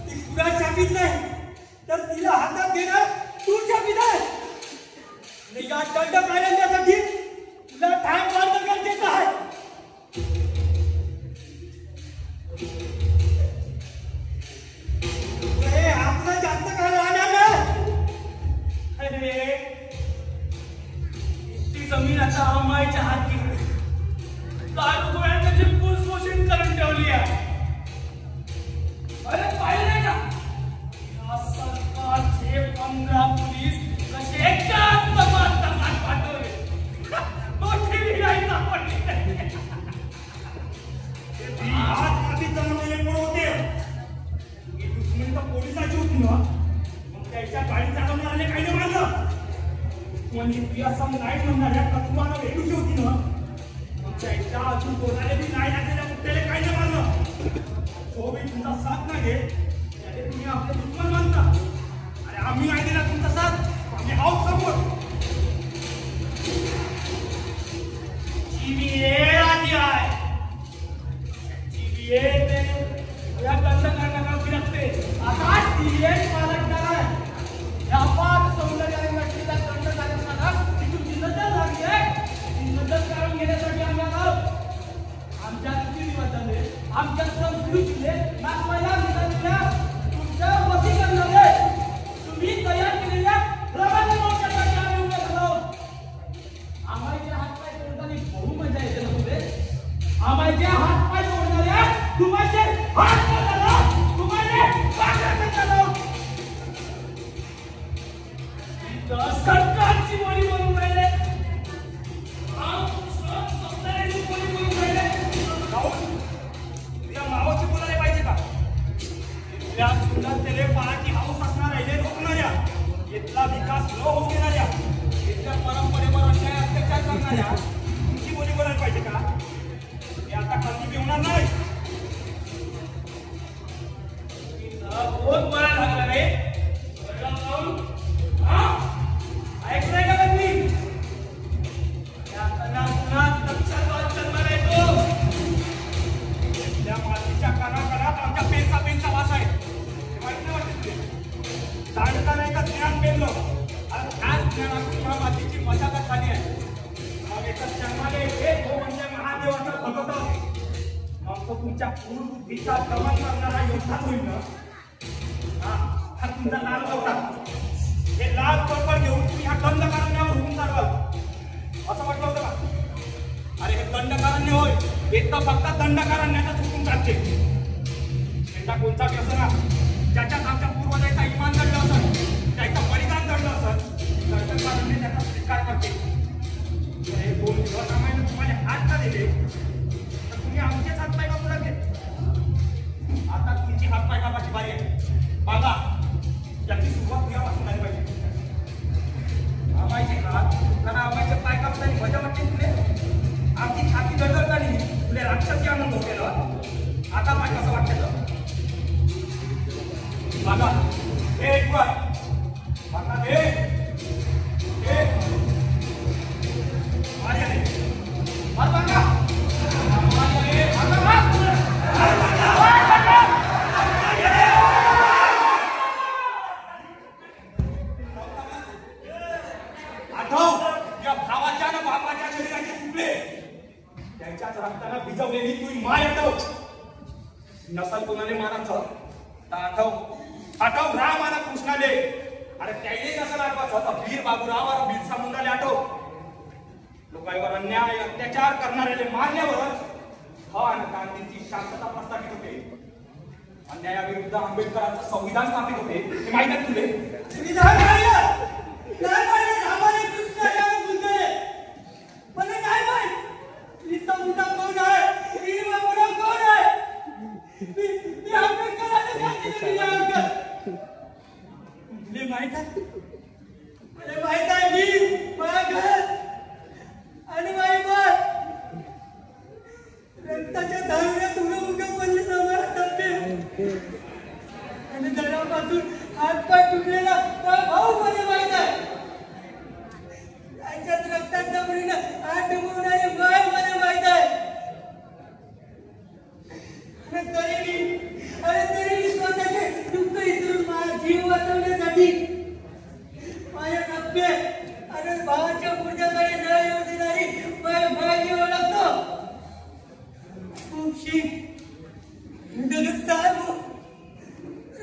ती पुरा चाबीत नाही तर तिला हातात घेणार तू चाबीत आहे. या दंड काढण्यासाठी तुला ठाम करणं गरजेचं आहे. हे आपलं जास्त काळ राहणार नाही. नाही म्हणणाऱ्या कसमाला वेडूची होती ना त्यांच्या अजून कोणाला बी नाही लागलेल्या मुद्द्याला काय नाही मारलं तो बी तुमचा साथ नाही त्याने तुम्ही आपले दुश्मन मानता अरे आम्ही नाही दिला तुमचा साथ आम्ही आहोत समोर आधी आहे या दंडकांना फिरकते आता पालकणार आहे या पाच सौंदर्याने नटलेल्या दंडकांना तिथून ती नजर लागली आहे ती नजर काढून घेण्यासाठी आम्ही आहोत आमच्या रीतिरिवाजाने आमच्या संस्कृतीने नाचवायला निघालेल्या तुमच्या वशीकरणाने तुम्ही तयार केलेल्या प्रभावी मोर्चासाठी आम्ही उभे झालो आम्हाचे हातपाय तोडताना बहु मजा येते नव्हते आम्हाचे हातपाय तोडणाऱ्या तुम्हाचे हात तोडणारा तुम्हाला पाकळ करताना सरकारची बोली बोलून राहिले सौंदर्याची बोली बोलून राहिले या मावाची बोलायला पाहिजे का या सुंदरतेने पाहाची हाऊस असणार राहिले रोखणाऱ्या इथला विकास न होऊ देणाऱ्या इथल्या परंपरेवर अन्याय अत्याचार करणाऱ्या तुमची बोली बोलायला पाहिजे का हे आता कधी होणार नाही बहुत बळा लागला रे ऐकलंय का तुम्ही या कणात नक्षलवाद जन्माला येतो त्या मातीच्या कणाकणात आमच्या पेनचा वास आहे माहिती नाही वाटत तुझे जाणताना एका ज्ञान पेरलं आणि त्याच ज्ञानात तुझ्या मातीची मशागत झाली आहे मग एका जन्माला येते तो म्हणजे महादेवाचा भक्त मग तो तुमच्या पूर्ण बुद्धीचा दमन करणारा योद्धा होईल ना हा तुमचा लाल होता हे लाल कपड घेऊन तुम्ही हा दंडकारण्यावर होऊन जाणार असं म्हटलं होतं का अरे हे दंडकारण्य होय हे तर फक्त दंडकारण्याचा चुकून जाते त्यांचा कोणता व्यसन ज्याच्यात आमच्या पूर्वजाचा इमान दडलं असेल त्याचं बलिदान दडलं असेल दंडकारण्य त्याचा स्वीकार करते हे 2 दिवस आम्हाला तुम्हाला हात का दिले तर तुम्ही आमचेच हातपाय कापू लागले आता तुमची हातपाय कापाची बारी आहे बघा याची सुरुवात तुझ्यापासून झाली पाहिजे आम्हाचे हात कारण आम्हाचे पाय कापताना मजा वाटते तुले आमची छाती दडदडतानी तुले राक्षसी आनंद होते ना आता पाय कसं वाटतं बघा हे एक वर बघा हे मार्या रे बघा रक्ताना भिजवलेली तुझी माय नसल कोणाने मारायचं तर आठव राम आला कृष्णाले अरे त्याने नसल आठवायचं तर वीर बाबूराव बिरसा मुंडाले आठव लोकांवर अन्याय अत्याचार करणाऱ्याले मारल्यावर आणि गांधींची शांतता प्रस्थापित होते अन्यायाविरुद्ध आंबेडकरांचं संविधान स्थापित होते हे माहिती आहे तुले माहित आहे मी माझ्या घर आणि माझी बाळ रक्ताच्या धावण्यात उगम पडले आम्हाला टप्पे आणि दडापासून हातपाय तुटलेला भाऊ मला माहित आहे त्यांच्याच रक्ताचा परिणाम हात डुबवणारे बाय मला माहित आहे तरी स्वतःचे दुःख विसरून माझा जीव वाचवण्यासाठी माझ्या नव्हे आणि भावाच्या पुढच्याकडे न येऊ देणारी भाजी ओळखतो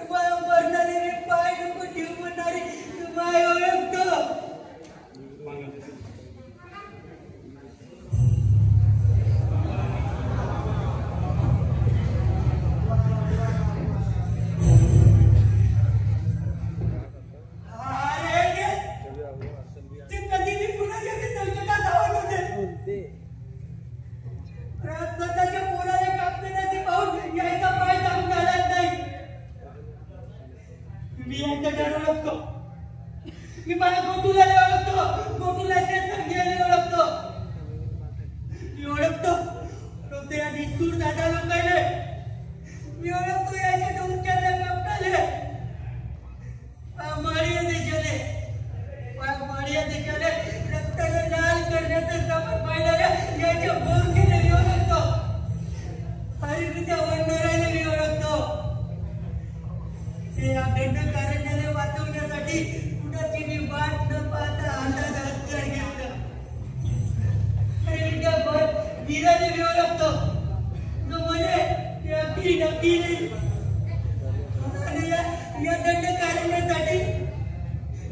मरणारी पाय नको जीव म्हणणारी माय ओळखतो स्वतःच्या पोराला कापण्याचे पाहून यायचा पाय जाऊन आला दंडकारण्याने वाचवण्यासाठी कुणाची मी वाट न पाहता हातात हत्यार घेतलं. वीराने लिहू लागतो जो म्हणे ते अगदी नक्की नाही. या दंडकारण्यासाठी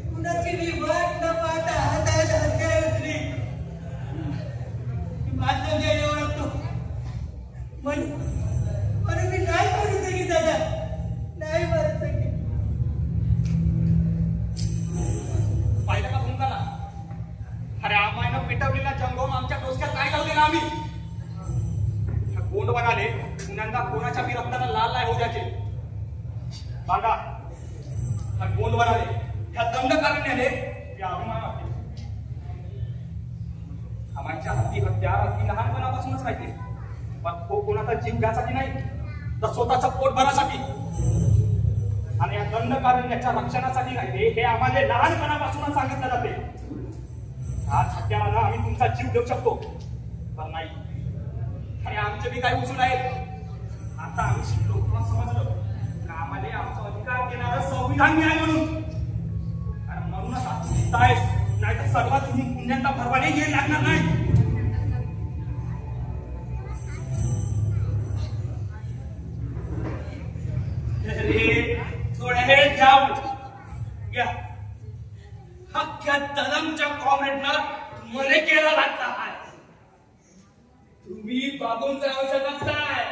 कुणाची मी वाट न पाहता हातात हत्यार उचली. माझं जे लिहू लागतो म्हणून मी नाही करू शकेन दादा, नाही मारू शकेन. पाहिलं का भूमकाला? अरे आम्हाला पेटवलेला जंगम आमच्या डोसक्यात काय घालू दिला आम्ही? कोण बनाले पुण्यांदा कोणाच्या बी रक्ताला लाल नाही होऊ द्यायचे. सांगा हा कोण बनाले ह्या दंडकारण्याने अभिमान वाटते. आम्हाच्या हाती हत्यार अगदी लहानपणापासूनच राहते, पण तो कोणाचा जीव घ्यासाठी नाही तर स्वतःचा पोट भरासाठी. आणि या दंडकारण्याच्या रक्षणासाठी राहते हे आम्हाला लहानपणापासूनच सांगितलं जाते. आज हत्याराला आम्ही तुमचा जीव देऊ शकतो पण नाही. आणि आमचे बी काही उसूल आहेत. आता आम्ही शिकलो किंवा समजलो आम्हाला आमचा अधिकार देणारं संविधान मिळालं म्हणून. आणि म्हणूनच आपण नाही तर सर्वात तुम्ही पुण्यांना भरवाने येईल लागणार नाही. थोड्या हे जाऊ घ्या. अख्ख्या दलमच्या कॉम्रेडनं मने केला लागता आहे. तुम्ही बाबून जाऊ शकत नाही.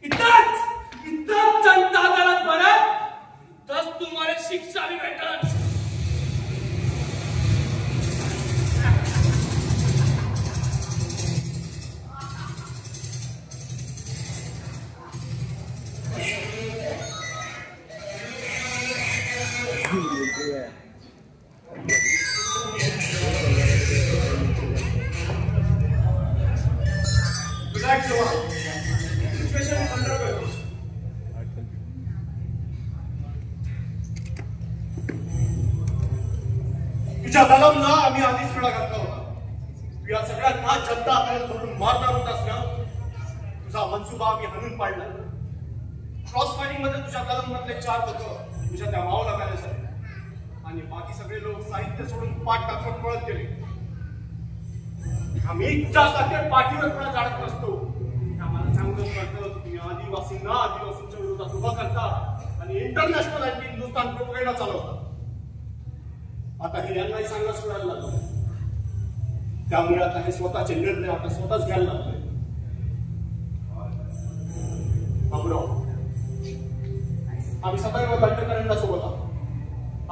इथंच जनता दलात बरं तर तुम्हाला शिक्षा बी भेटल. तुझ्या दलमला आम्ही आधीच वेळा घातला होता. तू या सगळ्यांना जनता आपल्याला धरून मारणार होत असल्यावर तुझा मनसुबा आम्ही हाणून पाडला. क्रॉस फायरिंग मध्ये तुझ्या दलममधले 4 लोक तुझ्या त्या मावला झाले आणि बाकी सगळे लोक साहित्य सोडून पाठ टाकून पळत गेले. आम्ही तुझ्यासारखे पाठीवर पण जाणत नसतो. आम्हाला चांगलं कळतं तुम्ही आदिवासींना आदिवासींच्या विरोधात उभा करता आणि इंटरनॅशनल अँटी हिंदुस्थान प्रोपेगंडा चालवता. आता हे यांनाही सांगाच करायला लागलं. त्यामुळे आता हे स्वतःचे निर्णय आता स्वतःच घ्यायला लागले. बाबूराव आम्ही सदैव दंडकारण्या सोबत आहोत.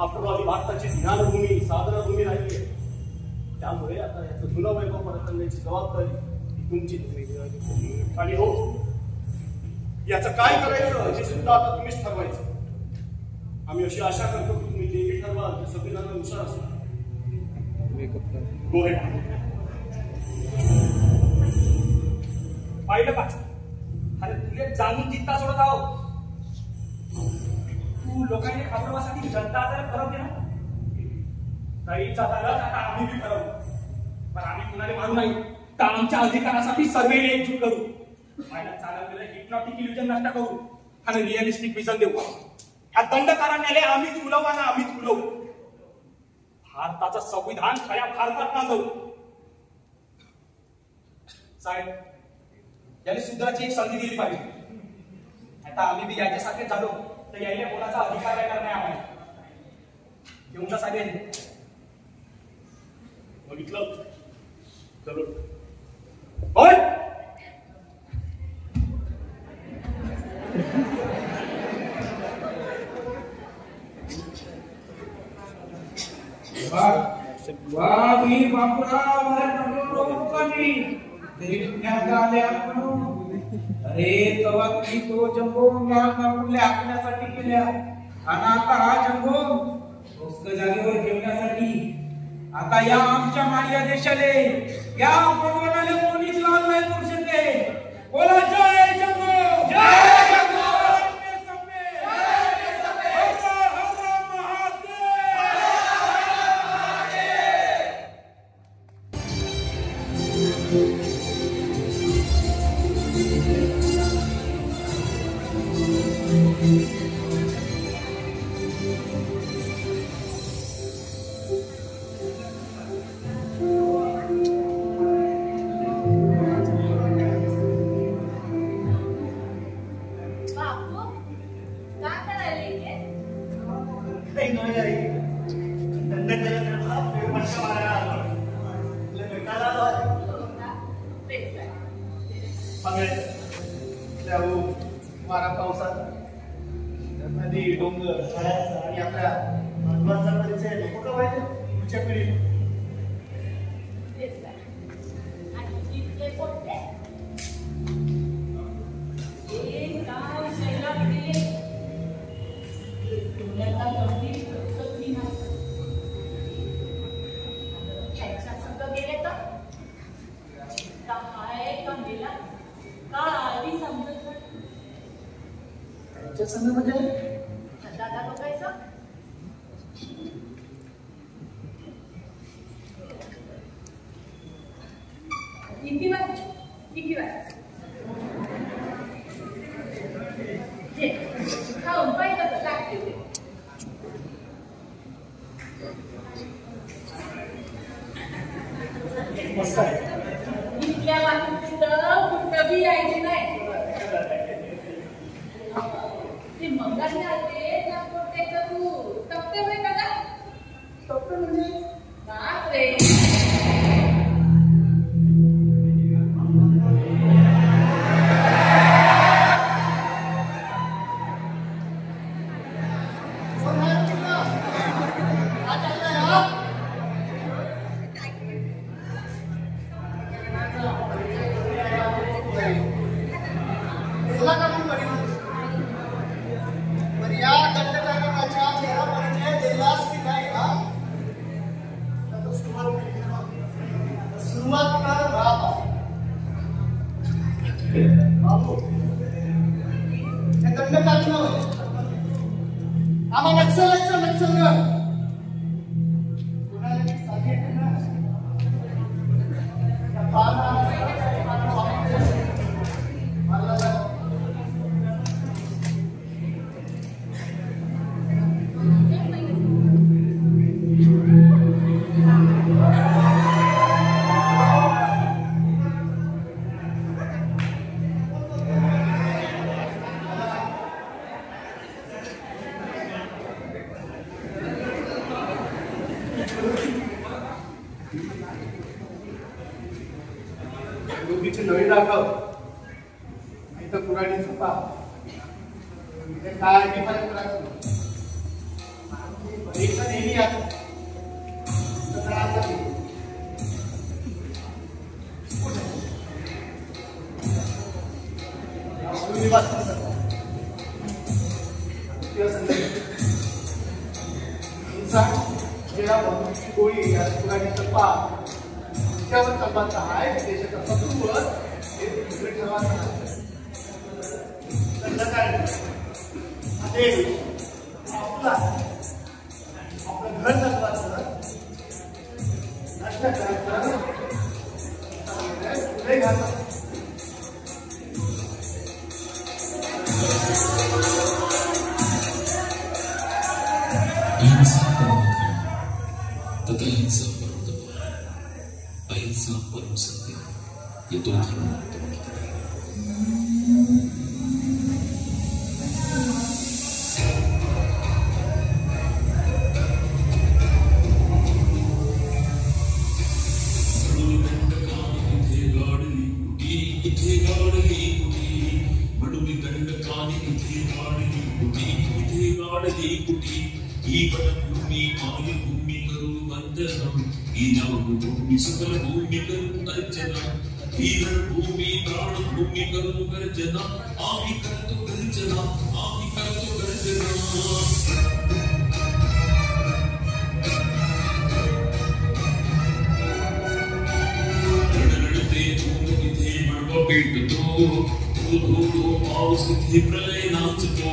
आफ्टर भारताची ज्ञानभूमी साधनाभूमी राहिली आहे. त्यामुळे आता याचं जुनं वैभव परत आणण्याची जबाबदारी ही तुमची. आणि हो याचं काय करायचं हे सुद्धा आता तुम्हीच ठरवायचं. आम्ही अशी आशा करतो की तुम्ही जे ठरवाल ते संविधानानुसार असणार. Go ahead. पाहिलं का? अरे तुले जाणून चित्ता सोडत आहो. तू लोकांनी खापरवासाठी जनता आधार ठरवते ना. काहीच आता आम्ही बी ठरवू. पण आम्ही कुणाला मारू नाही तर आमच्या अधिकारासाठी सर्व एकजूट करू. पाहिलं चालवलेलं हिप्नॉटिक इल्युजन नष्ट करू आणि रिअलिस्टिक विजन देऊ. ह्या दंडकारण्याला आम्हीच उलवू ना आम्हीच उलवू. भारताचं संविधान खऱ्या भारतात नांदवू. साहेब याने सुधाराची एक संधी दिली पाहिजे. आता आम्ही बी याच्यासारखे झालो तर यायला कोणाचा अधिकार येणार नाही आम्हाला. घेऊन जा साहेब. बघितलं चलो बोल. वीर बापूराव लोकांनी आले आपण. अरे तेव्हा तुम्ही तो जंगो हाकण्यासाठी केल्या आणि आता हा जंगो जागेवर ठेवण्यासाठी. आता या आमच्या माळ्या देशाले या भगवानाला कोणीच लाल नाही करू शकते. बोला जय जंगो. जय जंगो. नाही आई दंड केला वर्ष मारायला आलो तुला भेटायला आलो वारा पावसात नदी डोंगर आणि आपल्या मानवाचा परिचय नको का पाहिजे पुढच्या पिढीला दादा बघायचं किती वाट खाऊन पाहिजे कसं लागते ते इथल्या वाटतं कुठं बी यायची नाही ते मंगाशी आले त्या पोट्याचं तू टप्पे होय का टप्पे म्हणजे बाप रे नळी दाखव इथं पुराणी झोपा काय परीक्षा नेहमी कोळी या पुराणी झोपा त्यावर कल्पना आहे देशाच्या शत्रूवर आपलं घर चालवायचं नष्ट करायचं पुढे घालतात अहिंसा परम सत्य ये दो धर्म सकल भूमि करू अर्चना हीरण भूमि प्राण भूमि करू गर्जना आम्ही करतो गर्जना आम्ही करतो गर्जना रडरडते धूम इथे मळवा पेटतो धो पाऊस इथे प्रलय नाचतो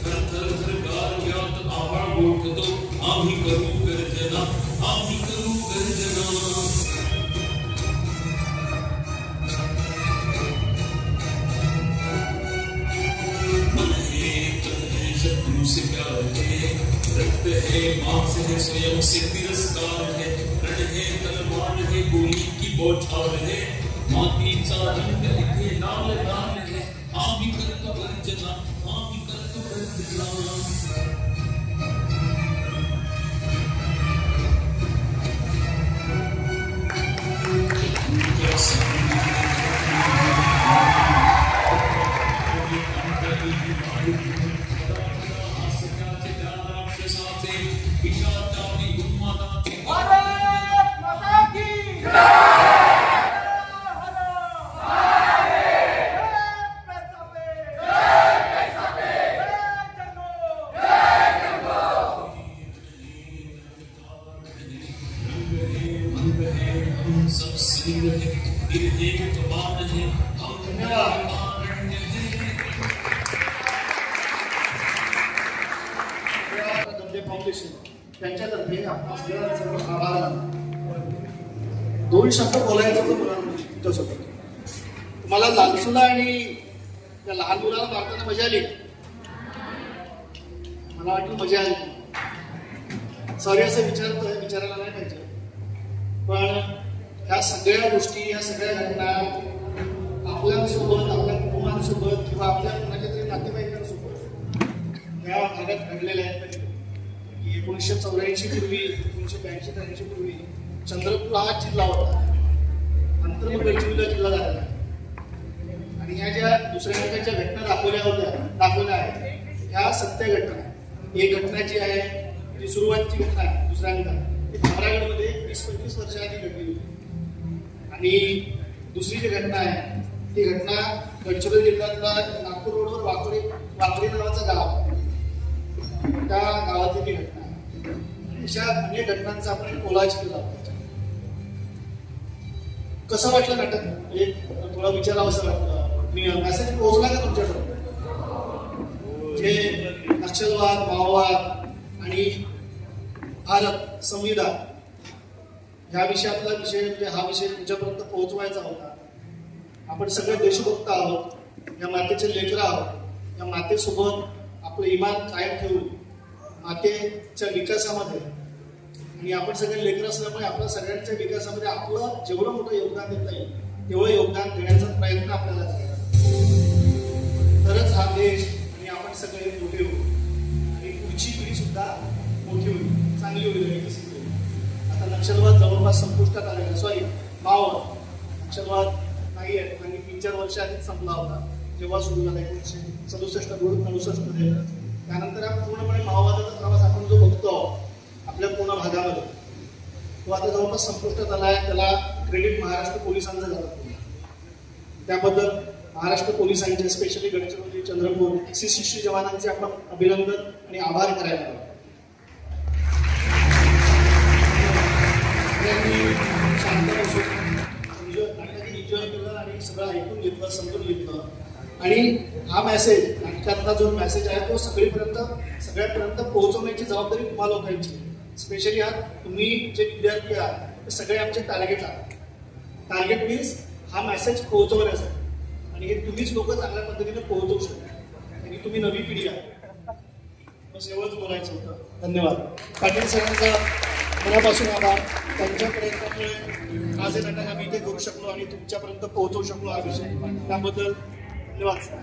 थर थर थर गारव्यात आभाळ गोठतो आम्ही करू गर्जना आम्ही करू गर्जना से प्यार है रक्त है मांस है स्वयं से तिरस्कार है रण है तलवार है गोली की बौछार है मातीचा रंग इथे लाल लाल है आम्ही करतो गर्जना आम्ही करतो गर्जना त्यांच्यातर्फे आपण सर्व आभार मानतो. 2 शब्द बोलायचं होतं मुलांमध्ये तुमच्यासोबत. तुम्हाला लालसूला आणि त्या लहान मुलाला मारताना मजा आली? मला वाटलं मजा आली. सॉरी असं विचारायला नाही पाहिजे, पण ह्या सगळ्या गोष्टी, ह्या सगळ्या घटना आपल्यासोबत, आपल्या कुटुंबांसोबत किंवा आपल्या कोणाच्या तरी नातेवाईकांसोबत या भागात घडलेल्या आहेत. 1984 पूर्वी, 1982-83 पूर्वी चंद्रपूर हा जिल्हा होता, अंतर्गत गडचिरोली जिल्हा झालेला. आणि ह्या ज्या दुसऱ्या प्रकारच्या घटना दाखवल्या आहेत, ह्या सत्य घटना. एक घटना जी आहे ती सुरुवातीची घटना आहे, दुसऱ्यांदा ती भामरागडमध्ये 20-25 वर्षाआधी घडली होती. आणि दुसरी जी घटना आहे ती घटना गडचिरोली जिल्ह्यातला नागपूर रोडवर वाकडी नावाचं गाव, त्या गावातली ती घटना आहे. अशा अनेक घटनांचा आपण कोलाज केला. कसं वाटलं नाटक? म्हणजे थोडा विचारावं असं वाटलं. मेसेज पोहोचला का तुमच्याकडे? जे नक्षलवाद, माओवाद आणि भारत संविधान ह्या विषयातला विषय, म्हणजे हा विषय तुमच्यापर्यंत पोहोचवायचा होता. आपण सगळे देशभक्त आहोत, या मातेचे लेकरं आहोत. या मातेसोबत आपलं इमान कायम ठेवून मातेच्या विकासामध्ये, आणि आपण सगळे लेकरं असल्यामुळे आपल्या सगळ्यांच्या विकासामध्ये आपलं जेवढं मोठं योगदान देता येईल तेवढं योगदान देण्याचा प्रयत्न आपल्याला करायचा. तरच हा देश आणि आपण सगळे मोठे होऊ आणि पुढची पिढी सुद्धा मोठी होईल, चांगली होईल, विकसित होईल. आता नक्षलवाद जवळपास संपुष्टात आलेला, सॉरी माओवाद, नक्षलवाद नाही आहे आणि 3-4 वर्ष आधीच संपला होता जेव्हा सुरू झाला 1967-68 मध्ये. त्यानंतर आपण पूर्णपणे माओवादाचा प्रवास आपण जो बघतो आपल्या पूर्ण भागामध्ये, तो आता जवळपास संपुष्टात आला आहे. त्याला क्रेडिट महाराष्ट्र पोलिसांचं झालं. त्याबद्दल महाराष्ट्र पोलिसांचे, स्पेशली गडचिरोली, चंद्रपूर, SSC जवानांचे आपण अभिनंदन आणि आभार करायला हवे. शांत बसून नाटकाची एन्जॉय केलं आणि सगळं ऐकून घेतलं, समजून घेतलं. आणि हा मेसेज, नाटकातला जो मेसेज आहे तो सगळ्यापर्यंत पोहोचवण्याची जबाबदारी तुम्हा लोकांची. स्पेशली तुम्ही जे विद्यार्थी आहात ते सगळे आमचे टार्गेट आहात. टार्गेट मीन्स हा मेसेज पोहोचवण्यासाठी, आणि हे तुम्हीच लोक चांगल्या पद्धतीने पोहोचवू शकता, आणि तुम्ही नवी पिढी आहात. बस एवढंच बोलायचं होतं. धन्यवाद. पाटील सरांचा मनापासून आभार. त्यांच्या प्रयत्नामुळे आज हे नाटक आम्ही इथे करू शकलो आणि तुमच्यापर्यंत पोहोचवू शकलो हा विषय. त्याबद्दल धन्यवाद सर.